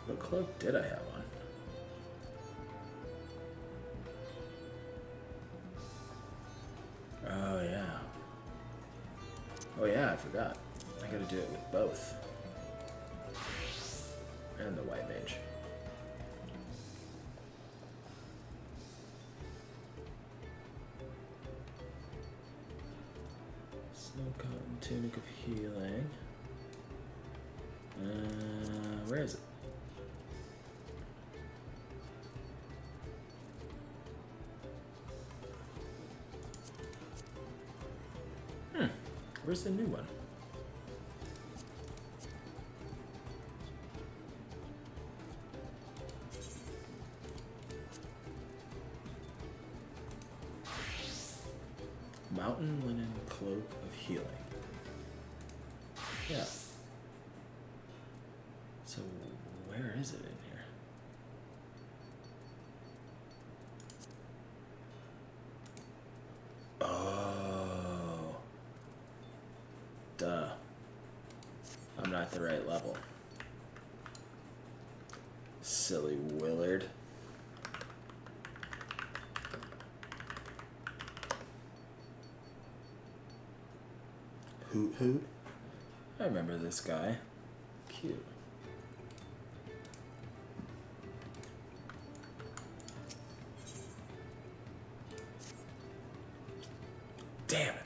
What cloak did I have on? Oh yeah. Oh yeah, I forgot. I gotta do it with both. And the white mage. Snow cotton tunic of healing. Where is it? Where's the new one? Mountain linen cloak of healing. Yeah. So where is it in here? Oh. Duh. I'm not at the right level. Silly Willard. Hoot Hoot. I remember this guy. Cute. Damn it.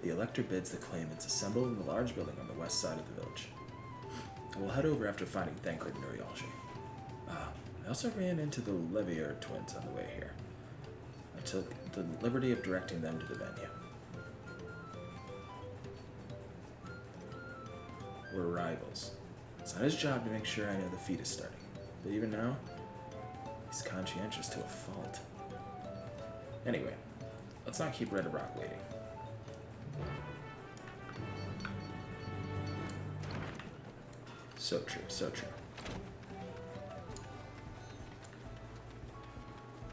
The elector bids the claimants assemble in the large building on the west side of the village. We'll head over after finding Thancred and Urialgi. I also ran into the Levier twins on the way here. I took the liberty of directing them to the venue. We're rivals. It's not his job to make sure I know the feat is starting. But even now, he's conscientious to a fault. Anyway, let's not keep Red Rock waiting. So true, so true.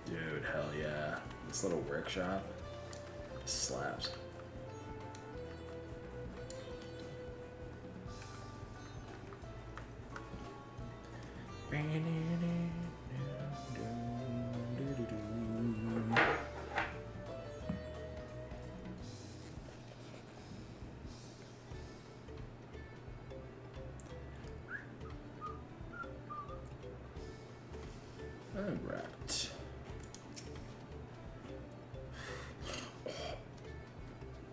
Dude, hell yeah. This little workshop slaps. Alright.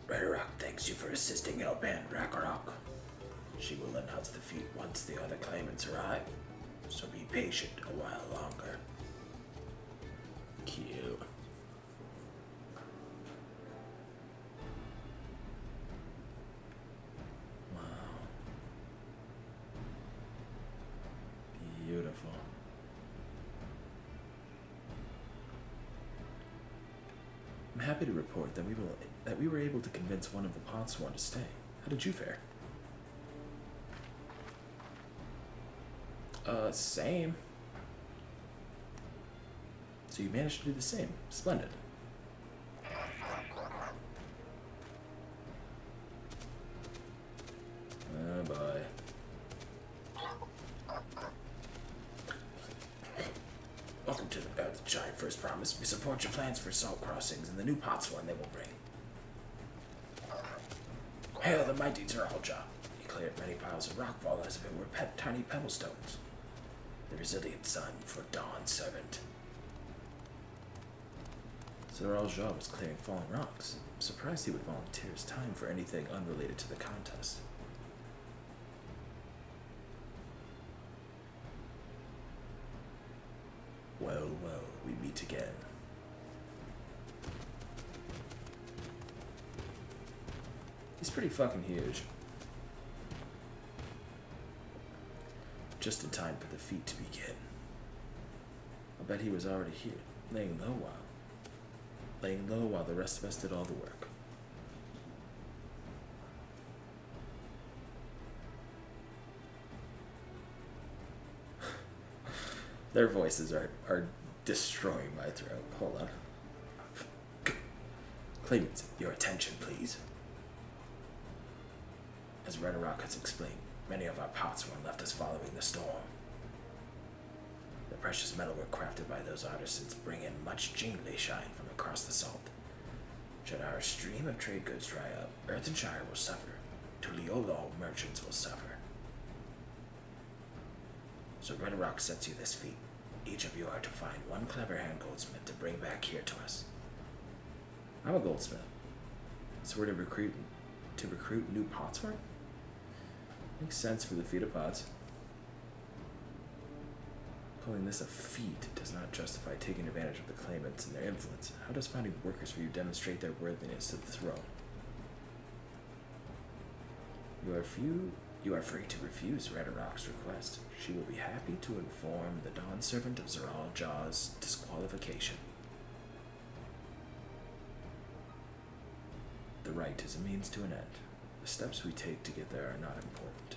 Red Rock thanks you for assisting Hellband Ragnarok. She will announce the feat once the other claimants arrive, so be patient a while longer. Cute. Wow. Beautiful. I'm happy to report that we were able to convince one of the Podsworn to stay. How did you fare? Same. So you managed to do the same. Splendid. Oh boy. giant first promise. We support your plans for salt crossings and the new potsworn they will bring. Hail the mighty Zeralja. He cleared many piles of rockfall as if it were tiny pebble stones. The resilient son for Dawn's servant. Zeralja was clearing fallen rocks. I'm surprised he would volunteer his time for anything unrelated to the contest. Well, well, we meet again. He's pretty fucking huge. Just in time for the feat to begin. I bet he was already here, laying low while the rest of us did all the work. Their voices are destroying my throat. Hold on. Claimants, your attention, please. As Redarock has explained, many of our potsworn left us following the storm. The precious metal were crafted by those artisans bring in much jingly shine from across the salt. Should our stream of trade goods dry up, Earth and Shire will suffer. Tuliolo merchants will suffer. So Redarock sets you this feat. Each of you are to find one clever hand goldsmith to bring back here to us. I'm a goldsmith. So we're to recruit new potsworn? Makes sense for the feat of pots. Calling this a feat does not justify taking advantage of the claimants and their influence. How does finding workers for you demonstrate their worthiness to the throne? You are free to refuse Redarock's request. She will be happy to inform the Dawn servant of Zeralja's disqualification. The right is a means to an end. The steps we take to get there are not important.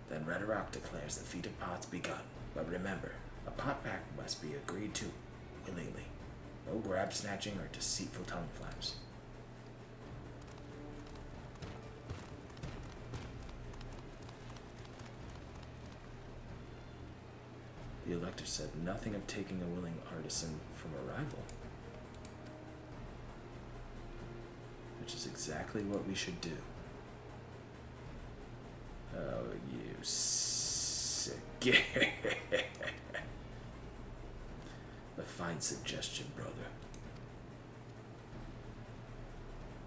Then Redarock declares the feat of pots begun. But remember, a pot pact must be agreed to willingly. No grab snatching or deceitful tongue flaps. The elector said nothing of taking a willing artisan from a rival. Which is exactly what we should do. Oh, you sick. A fine suggestion, brother.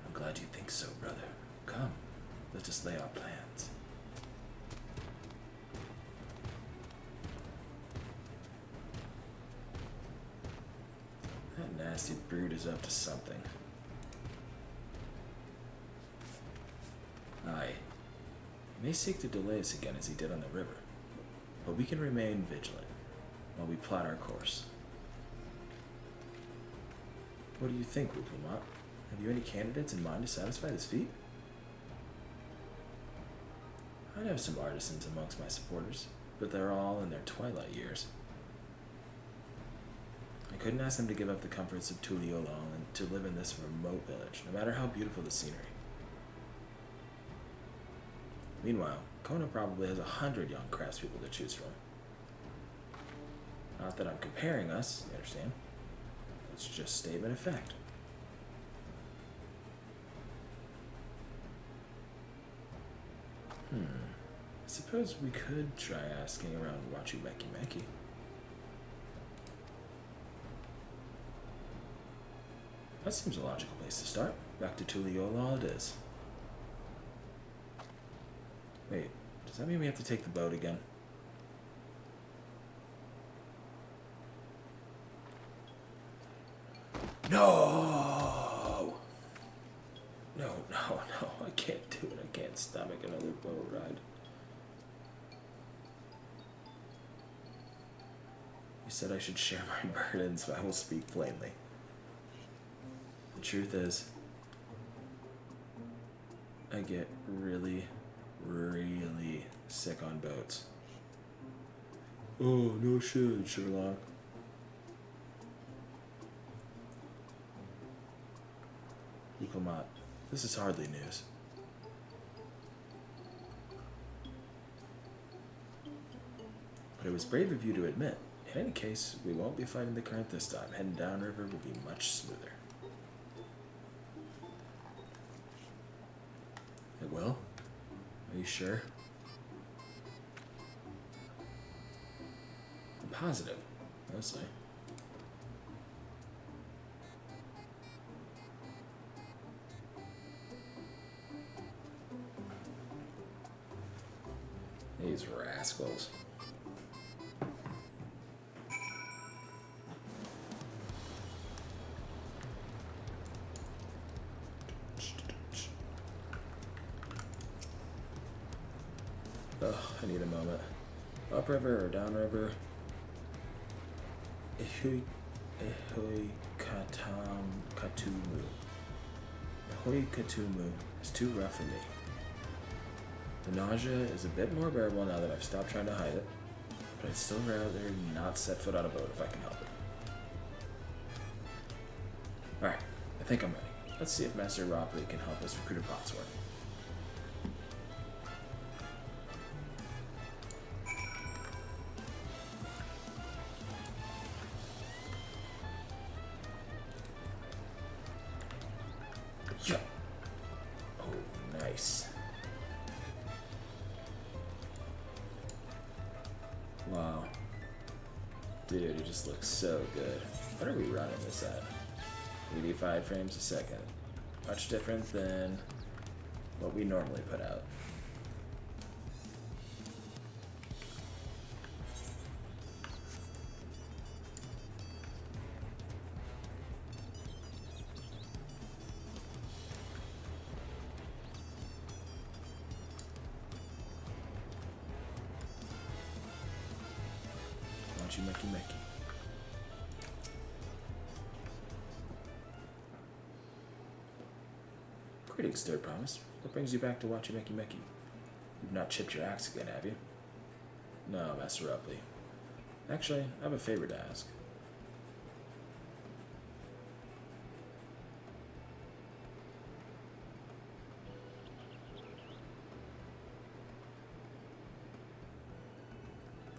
I'm glad you think so, brother. Come, let us lay our plans. That nasty brute is up to something. Aye. He may seek to delay us again as he did on the river, but we can remain vigilant while we plot our course. What do you think, Wuplamat? Have you any candidates in mind to satisfy this feat? I'd have some artisans amongst my supporters, but they're all in their twilight years. I couldn't ask them to give up the comforts of Tuliolo and to live in this remote village, no matter how beautiful the scenery. Meanwhile, Kona probably has 100 young craftspeople to choose from. Not that I'm comparing us, you understand? It's just statement of fact. I suppose we could try asking around Wachi Meki Meki. That seems a logical place to start. Back to Tuliolo it is. Wait, does that mean we have to take the boat again? No! No, I can't do it. I can't stomach another boat ride. You said I should share my burdens, but I will speak plainly. The truth is, I get really sick on boats. Oh, no shit, Sherlock. Wuplamat, this is hardly news. but it was brave of you to admit. In any case, we won't be fighting the current this time. Heading downriver will be much smoother. It will? Are you sure? I'm positive, mostly. These rascals. Ugh, I need a moment. Upriver or downriver? Katumu. Ahoy Katumu is too rough for me. The nausea is a bit more bearable now that I've stopped trying to hide it, but I'd still rather not set foot on a boat if I can help it. Alright, I think I'm ready. Let's see if Master Ropley can help us recruit a potsworn. Yeah. Oh, nice. Wow. Dude, it just looks so good. What are we running this at? 85 frames a second. Much different than what we normally put out. Mickey. Greetings, Third Promise. What brings you back to watch Mickey? You've not chipped your axe again, have you? No, Master Rupley. Actually, I have a favor to ask.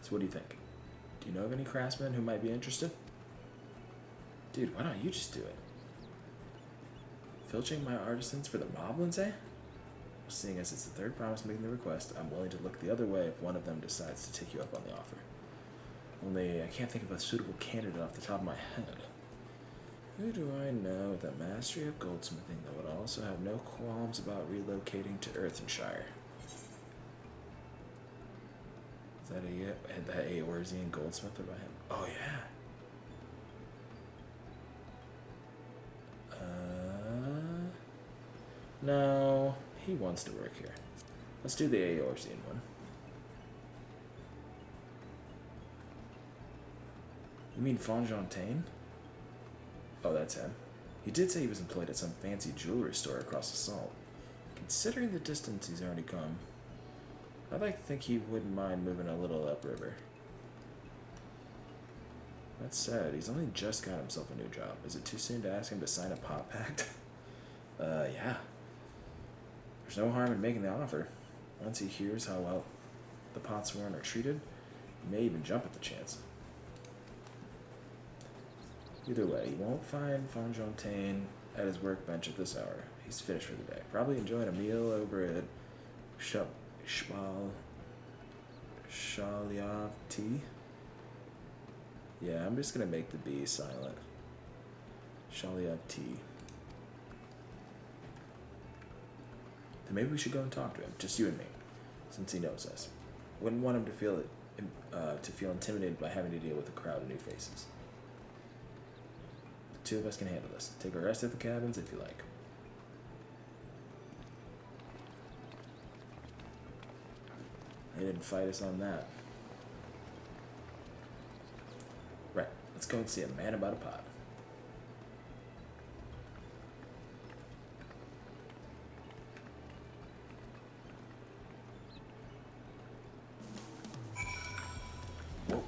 So what do you think? Do you know of any craftsmen who might be interested? Dude, why don't you just do it? Filching my artisans for the moblins, eh? Well, seeing as it's the Third Promise making the request, I'm willing to look the other way if one of them decides to take you up on the offer. Only, I can't think of a suitable candidate off the top of my head. Who do I know with a mastery of goldsmithing that would also have no qualms about relocating to Earthenshire? Is that Eorzean goldsmith by him? Oh yeah. No, he wants to work here. Let's do the Eorzean one. You mean Fontaine? Oh, that's him. He did say he was employed at some fancy jewelry store across the salt. Considering the distance he's already come, I'd like to think he wouldn't mind moving a little upriver. That said, he's only just got himself a new job. Is it too soon to ask him to sign a pot pact? Yeah. There's no harm in making the offer. Once he hears how well the potsworn are treated, he may even jump at the chance. Either way, you won't find Fontaine at his workbench at this hour. He's finished for the day. Probably enjoying a meal over at Shaliav tea. Yeah, I'm just gonna make the B silent. Shaliav tea. Then maybe we should go and talk to him, just you and me, since he knows us. Wouldn't want him to feel intimidated by having to deal with a crowd of new faces. The two of us can handle this. Take a rest at the cabins if you like. They didn't fight us on that. Right, let's go and see a man about a pot. Whoa.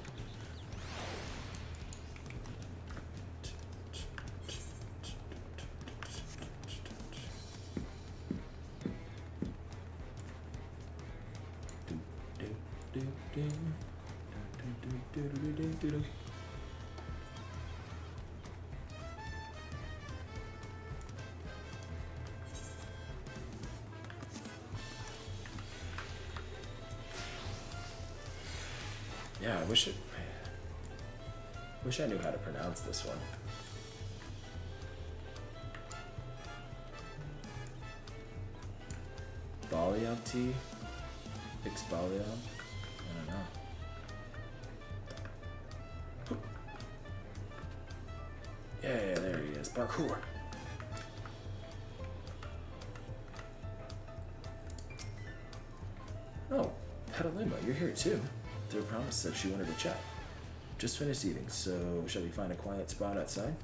Yeah, I wish I knew how to pronounce this one. Balliol tea? Exballiol? I don't know. Yeah, there he is. Parkour. Oh, Petaluma, you're here too. Their promise said she wanted to chat. Just finished eating, so shall we find a quiet spot outside?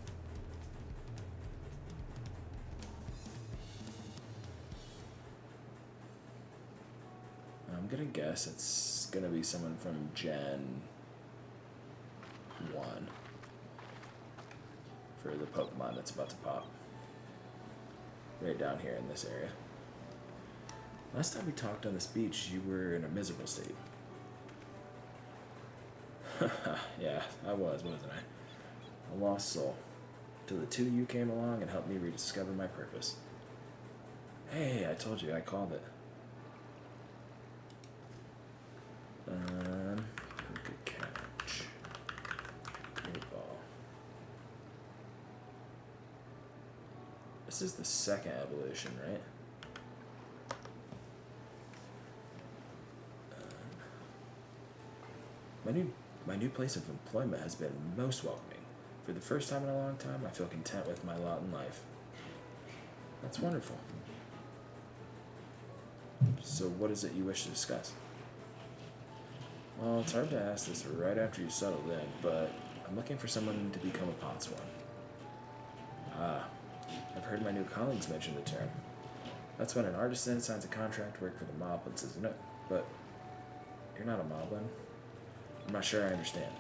I'm gonna guess it's gonna be someone from Gen 1 for the Pokemon that's about to pop. Right down here in this area. Last time we talked on this beach, you were in a miserable state. Yeah, I wasn't I? A lost soul. Till the two of you came along and helped me rediscover my purpose. Hey, I told you, I called it. Who could catch? Great ball. This is the second evolution, right? My new place of employment has been most welcoming. For the first time in a long time, I feel content with my lot in life. That's wonderful. So what is it you wish to discuss? Well, it's hard to ask this right after you settled in, but I'm looking for someone to become a Potswan. Ah, I've heard my new colleagues mention the term. That's when an artisan signs a contract to work for the Moblins, isn't it? But you're not a Moblin. I'm not sure I understand.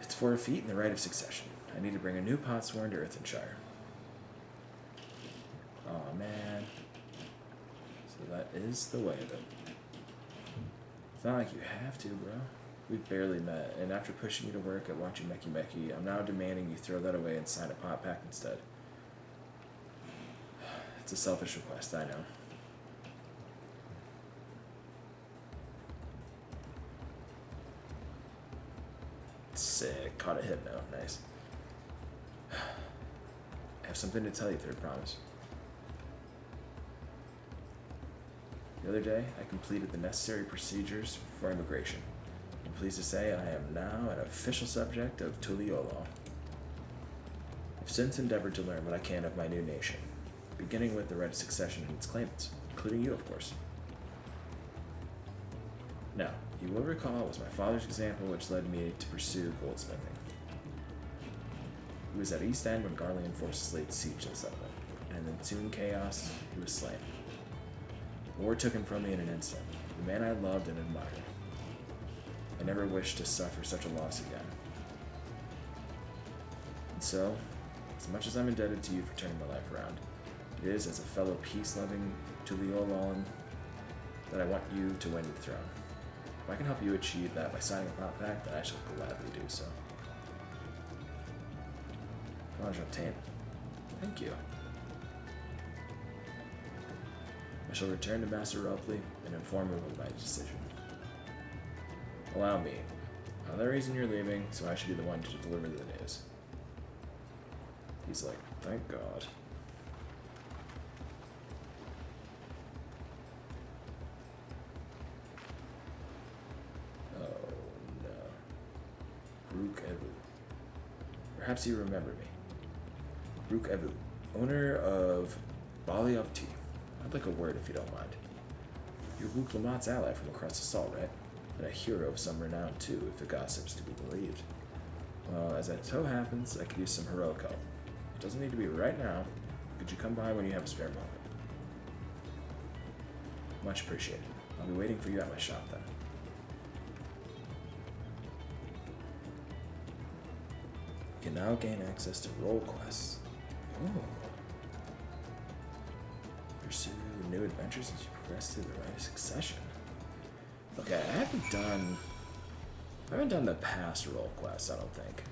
It's 4 feet in the right of succession. I need to bring a new Potsworn to Earthenshire. Aw, man. So that is the way of it. It's not like you have to, bro. We've barely met, and after pushing you to work at watching Meki Meki, I'm now demanding you throw that away and sign a pot pack instead. It's a selfish request, I know. Sick. Caught a hypno. Nice. I have something to tell you, Third Promise. The other day, I completed the necessary procedures for immigration. I'm pleased to say I am now an official subject of Tuliolol. I've since endeavored to learn what I can of my new nation, beginning with the right of succession and its claimants, including you, of course. Now, you will recall it was my father's example which led me to pursue goldsmithing. He was at East End when Garlean forces laid siege to the settlement, and in ensuing chaos, he was slain. War took him from me in an instant, the man I loved and admired. I never wished to suffer such a loss again. And so, as much as I'm indebted to you for turning my life around, it is as a fellow peace-loving Tuliolalan that I want you to win the throne. If I can help you achieve that by signing a pot pact, then I shall gladly do so. Enchanté. Thank you. I shall return to Master Ropley and inform him of my decision. Allow me. Another reason you're leaving, so I should be the one to deliver the news. He's like, thank God. Oh no. Rook Evu. Perhaps you remember me. Rook Evu, owner of Bali of Tea. I'd like a word if you don't mind. You're Wook Lamont's ally from across the salt, right? And a hero of some renown too, if the gossip's to be believed. Well, as it so happens, I could use some heroic help. It doesn't need to be right now. Could you come by when you have a spare moment? Much appreciated. I'll be waiting for you at my shop then. You can now gain access to role quests. Ooh. Pursue new adventures as you progress through the rite of succession. Okay, I haven't done the past role quest, I don't think.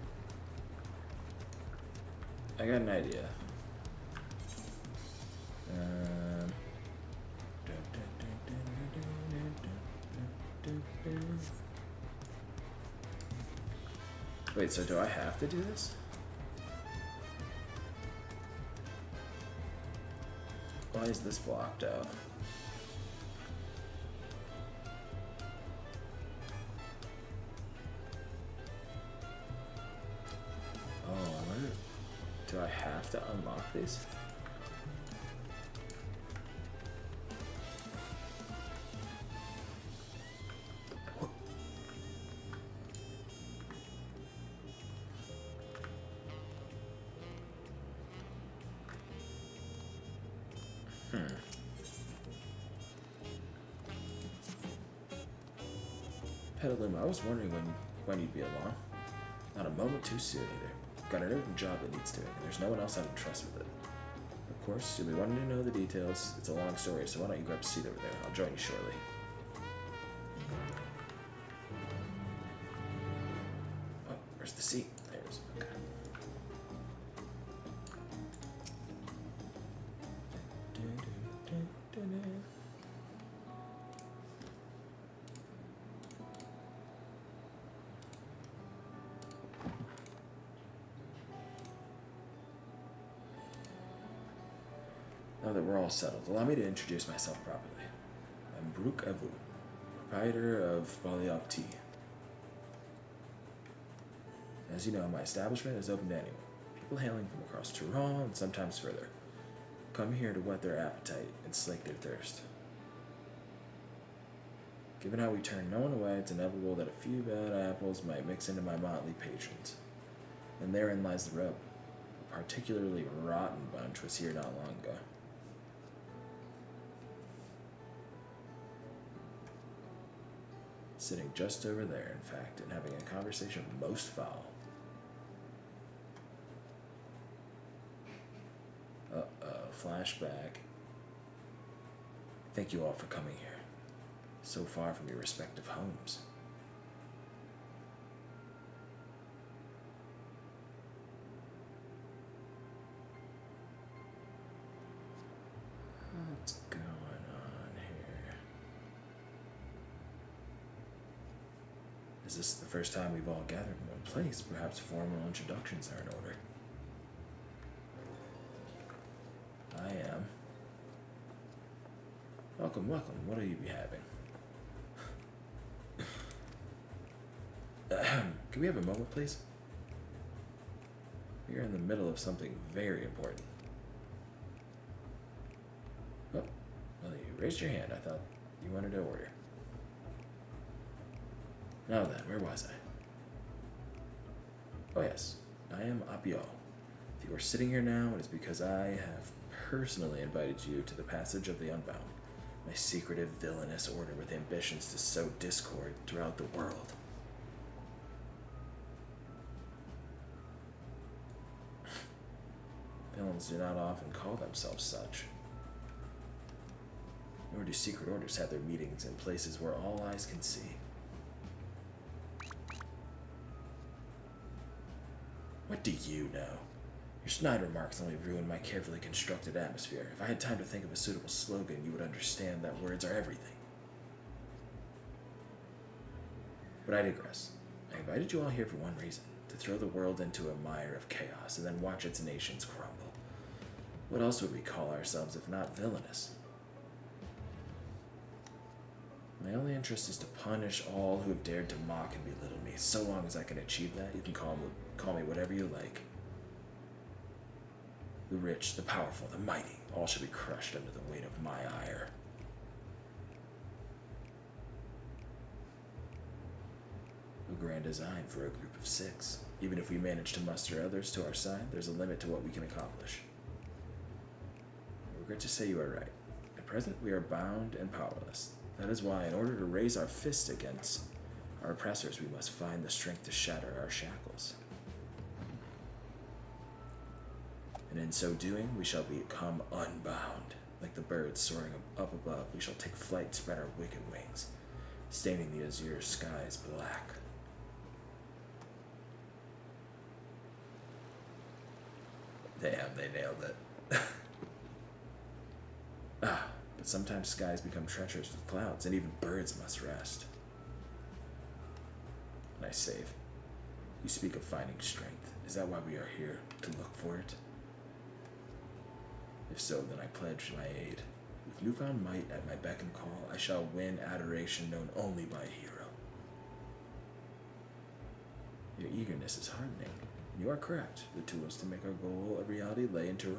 I got an idea. Wait, so do I have to do this? Why is this blocked out? Oh, I wonder, do I have to unlock these? Petaluma, I was wondering when you'd be along. Not a moment too soon either. Got an urgent job that needs doing, and there's no one else I can trust with it. Of course, you'll be wanting to know the details. It's a long story, so why don't you grab a seat over there? I'll join you shortly. Oh, where's the seat? There's okay. Now that we're all settled, allow me to introduce myself properly. I'm Brook Avu, proprietor of Baliov Tea. As you know, my establishment is open to anyone. People hailing from across Tehran and sometimes further. Come here to whet their appetite and slake their thirst. Given how we turn no one away, it's inevitable that a few bad apples might mix into my motley patrons. And therein lies the rub. A particularly rotten bunch was here not long ago. Sitting just over there, in fact, and having a conversation most foul. Flashback. Thank you all for coming here. So far from your respective homes. What's going on here? Is this the first time we've all gathered in one place? Perhaps formal introductions are in order. I am. Welcome, welcome. What will you be having? Can we have a moment, please? We are in the middle of something very important. Oh, well, you raised your hand. I thought you wanted to order. Now then, where was I? Oh yes, I am Apio. If you are sitting here now, it is because I have personally invited you to the Passage of the Unbound, my secretive, villainous order with ambitions to sow discord throughout the world. Villains do not often call themselves such. Nor do secret orders have their meetings in places where all eyes can see. What do you know? Your snide remarks only ruin my carefully constructed atmosphere. If I had time to think of a suitable slogan, you would understand that words are everything. But I digress. I invited you all here for one reason, to throw the world into a mire of chaos and then watch its nations crumble. What else would we call ourselves if not villainous? My only interest is to punish all who have dared to mock and belittle me. So long as I can achieve that, you can call me whatever you like. The rich, the powerful, the mighty, all should be crushed under the weight of my ire. A grand design for a group of 6. Even if we manage to muster others to our side, there's a limit to what we can accomplish. I regret to say you are right. At present, we are bound and powerless. That is why, in order to raise our fists against our oppressors, we must find the strength to shatter our shackles. And in so doing, we shall become unbound. Like the birds soaring up above, we shall take flight, spread our wicked wings, staining the azure skies black. Damn, they nailed it. But sometimes skies become treacherous with clouds, and even birds must rest. Nice save. You speak of finding strength. Is that why we are here? To look for it? If so, then I pledge my aid. With newfound might at my beck and call, I shall win adoration known only by a hero. Your eagerness is heartening, and you are correct. The tools to make our goal a reality lay in Tyrol.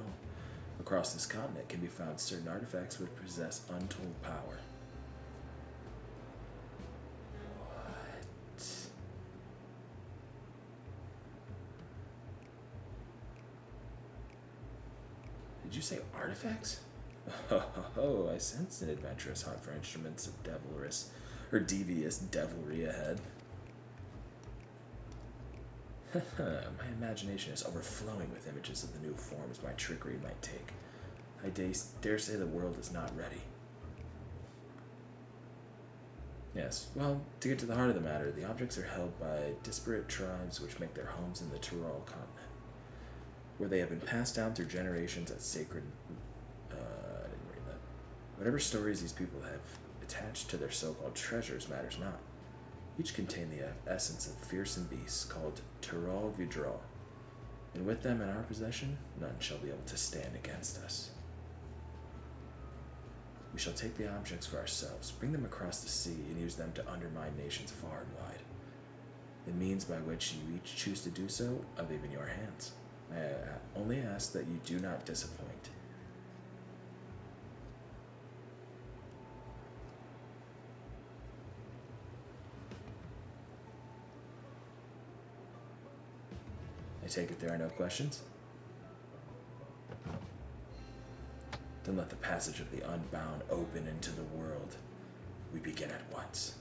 Across this continent can be found certain artifacts which possess untold power. What? Did you say artifacts? Oh, I sense an adventurous heart for instruments of devious devilry ahead. My imagination is overflowing with images of the new forms my trickery might take. I dare say the world is not ready. Yes, well, to get to the heart of the matter, the objects are held by disparate tribes which make their homes in the Tyrol continent, where they have been passed down through generations as sacred... I didn't read that. Whatever stories these people have attached to their so-called treasures matters not. Each contain the essence of fearsome beasts called Tyrol Vidral, and with them in our possession, none shall be able to stand against us. We shall take the objects for ourselves, bring them across the sea, and use them to undermine nations far and wide. The means by which you each choose to do so, I leave in your hands. I only ask that you do not disappoint. I take it there are no questions? Then let the passage of the unbound open into the world. We begin at once.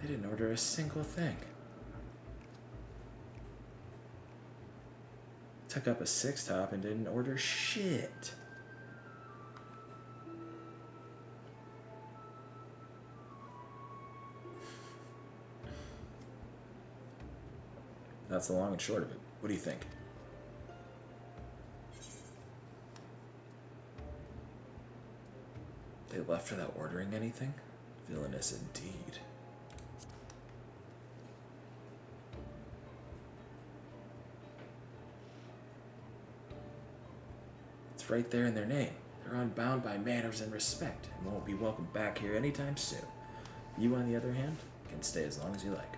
They didn't order a single thing. Took up a 6-top and didn't order shit. That's the long and short of it. What do you think? They left without ordering anything? Villainous indeed. It's right there in their name. They're unbound by manners and respect and won't be welcome back here anytime soon. You, on the other hand, can stay as long as you like.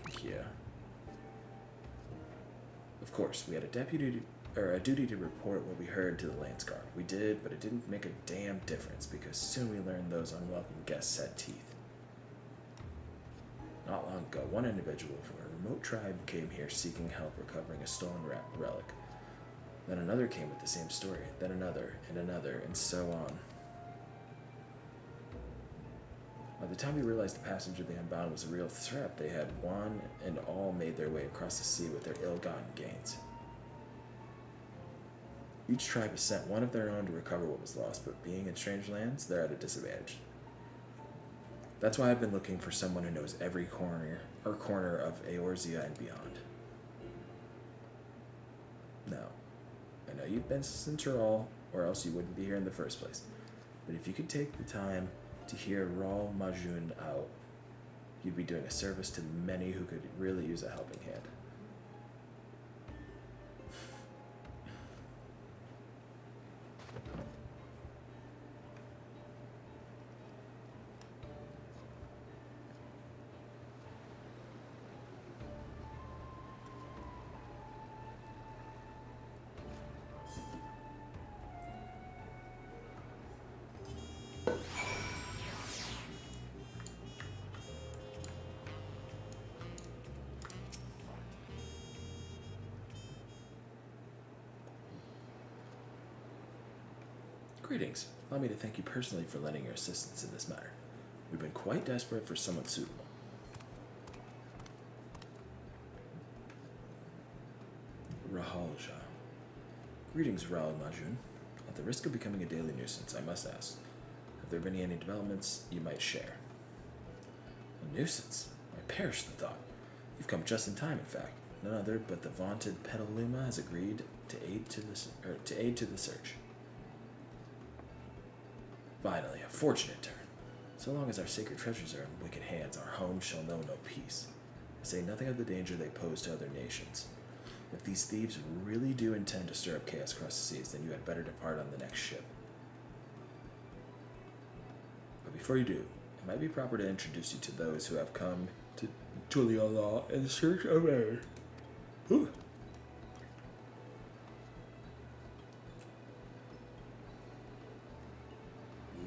Thank you. Of course, we had a duty to report what we heard to the Lance Guard. We did, but it didn't make a damn difference because soon we learned those unwelcome guests had teeth. Not long ago, one individual from a remote tribe came here seeking help recovering a stolen relic. Then another came with the same story, then another, and so on. By the time we realized the passage of the Unbound was a real threat, they had one and all made their way across the sea with their ill-gotten gains. Each tribe has sent one of their own to recover what was lost, but being in strange lands, they're at a disadvantage. That's why I've been looking for someone who knows every corner of Eorzea and beyond. Now, I know you've been to Tyrol, or else you wouldn't be here in the first place. But if you could take the time to hear Raul Majun out, you'd be doing a service to many who could really use a helping hand. Greetings. Allow me to thank you personally for lending your assistance in this matter. We've been quite desperate for someone suitable. Rahalja. Greetings, Raul Majun. At the risk of becoming a daily nuisance, I must ask, have there been any developments you might share? A nuisance? I perish the thought. You've come just in time, in fact. None other but the vaunted Petaluma has agreed to aid to the search. Finally, a fortunate turn. So long as our sacred treasures are in wicked hands, our home shall know no peace. I say nothing of the danger they pose to other nations. If these thieves really do intend to stir up chaos across the seas, then you had better depart on the next ship. But before you do, it might be proper to introduce you to those who have come to Tuliala in search of aid.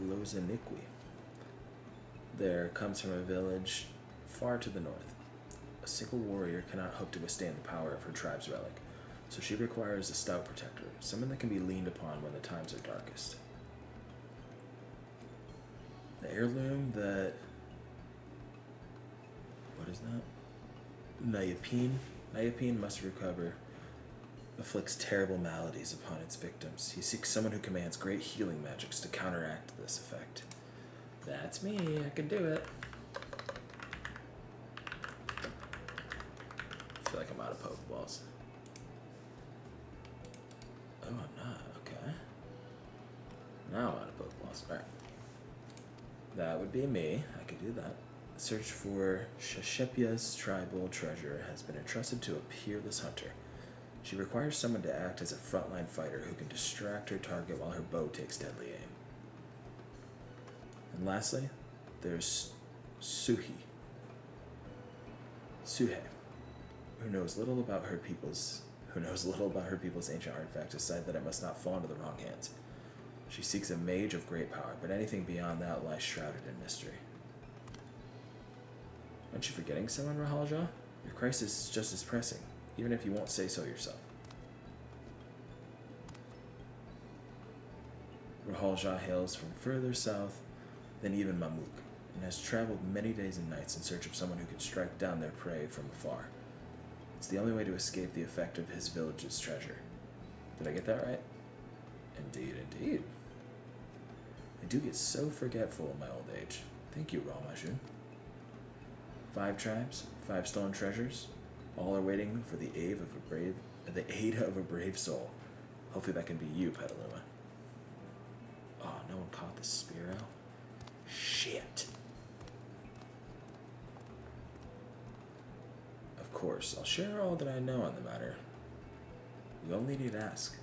Lozaniqui. There comes from a village far to the north. A single warrior cannot hope to withstand the power of her tribe's relic, so she requires a stout protector, someone that can be leaned upon when the times are darkest. The heirloom that... what is that? Nayapin must recover, afflicts terrible maladies upon its victims. He seeks someone who commands great healing magics to counteract this effect. That's me, I can do it. I feel like I'm out of Pokeballs. Oh, I'm not. Okay. Now I'm out of Pokeballs. Alright. That would be me. I could do that. The search for Shashepia's tribal treasure has been entrusted to a peerless hunter. She requires someone to act as a frontline fighter who can distract her target while her bow takes deadly aim. And lastly, there's Suhe, who knows little about her people's ancient artifacts, aside that it must not fall into the wrong hands. She seeks a mage of great power, but anything beyond that lies shrouded in mystery. Aren't you forgetting someone, Rahalja? Your crisis is just as pressing, even if you won't say so yourself. Rahalja hails from further south than even Mamuk, and has traveled many days and nights in search of someone who can strike down their prey from afar. It's the only way to escape the effect of his village's treasure. Did I get that right? Indeed, indeed. I do get so forgetful in my old age. Thank you, Ramajun. 5 tribes, 5 stolen treasures, all are waiting for the aid of a brave soul. Hopefully that can be you, Petaluma. Oh, no one caught the Spearow? Shit. Of course, I'll share all that I know on the matter. You only need ask.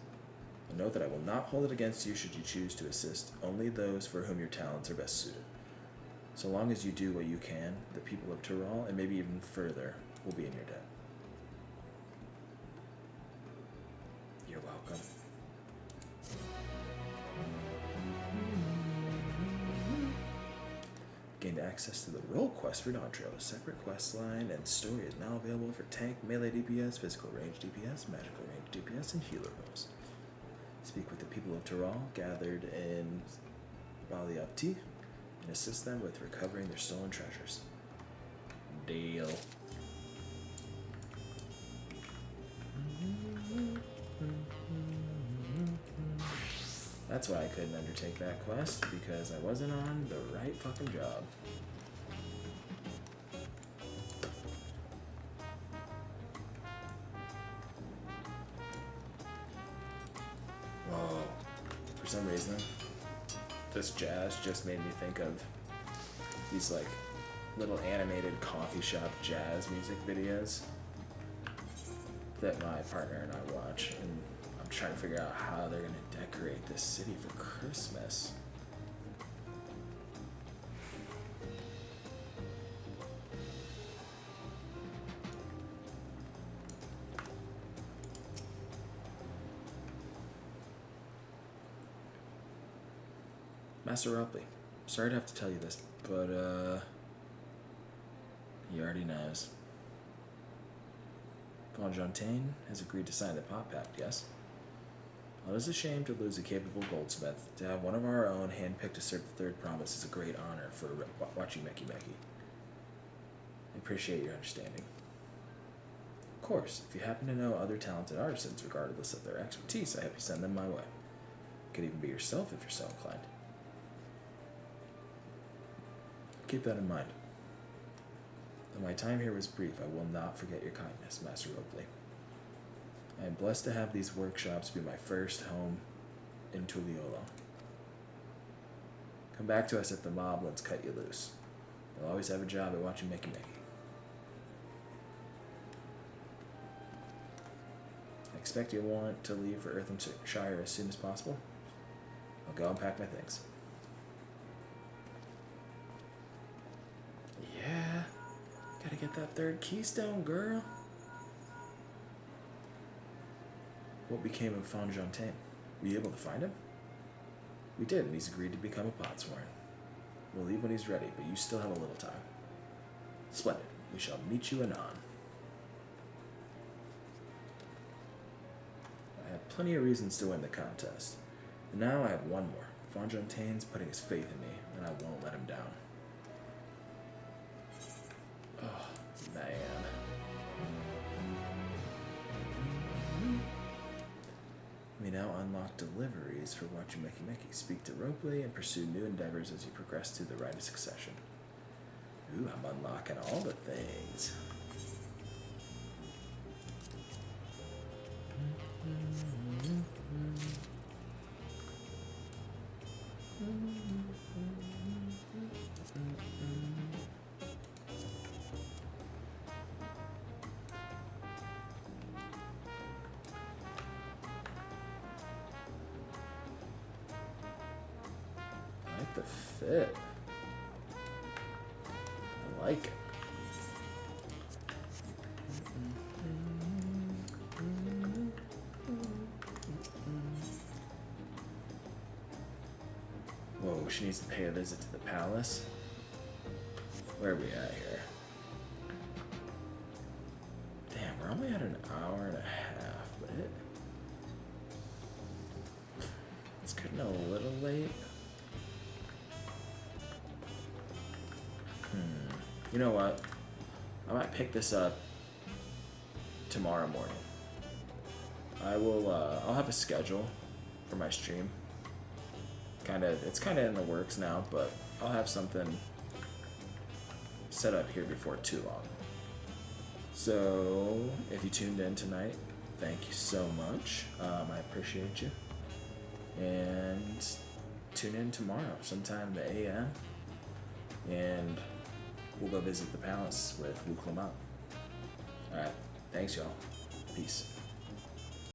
And know that I will not hold it against you should you choose to assist only those for whom your talents are best suited. So long as you do what you can, the people of Tyrol, and maybe even further, will be in your debt. You're welcome. Gained access to the role quest for Dawntrail. A separate quest line and story is now available for tank, melee DPS, physical range DPS, magical range DPS, and healer roles. Speak with the people of Tyrol gathered in Baliapti and assist them with recovering their stolen treasures. Deal. That's why I couldn't undertake that quest, because I wasn't on the right fucking job. Whoa. For some reason, this jazz just made me think of these like little animated coffee shop jazz music videos that my partner and I watch, and I'm trying to figure out how they're gonna decorate this city for Christmas. Master Ropley, sorry to have to tell you this, but he already knows. Von Jontain has agreed to sign the Pop Pact, yes? While it is a shame to lose a capable goldsmith, to have one of our own handpicked to serve the third promise is a great honor for watching Meki Meki. I appreciate your understanding. Of course, if you happen to know other talented artisans, regardless of their expertise, I hope you send them my way. You could even be yourself if you're so inclined. Keep that in mind. Though my time here was brief, I will not forget your kindness, Master Robley. I am blessed to have these workshops be my first home in Tuliolo. Come back to us if the moblins cut you loose. You'll always have a job at watching Meki Meki. I expect you'll want to leave for Earthenshire as soon as possible. I'll go and pack my things. Yeah, gotta get that third keystone, girl. What became of Fonjontaine? Were you able to find him? We did, and he's agreed to become a potsworn. We'll leave when he's ready, but you still have a little time. Splendid. We shall meet you anon. I had plenty of reasons to win the contest. And now I have one more. Fonjontaine's putting his faith in me, and I won't let him down. Oh, man. We now unlock deliveries for watching Meki Meki. Speak to Robley and pursue new endeavors as you progress through the rite of succession. Ooh, I'm unlocking all the things. I like the fit. I like it. Whoa, she needs to pay a visit to the palace. Where are we at here? Damn, we're only at an hour and a half, but it's getting a little late. You know what? I might pick this up tomorrow morning. I'll have a schedule for my stream. It's kinda in the works now, but I'll have something set up here before too long. So, if you tuned in tonight, thank you so much. I appreciate you. And tune in tomorrow, sometime in the AM. And we'll go visit the palace with Wu Clement. Alright, thanks y'all. Peace.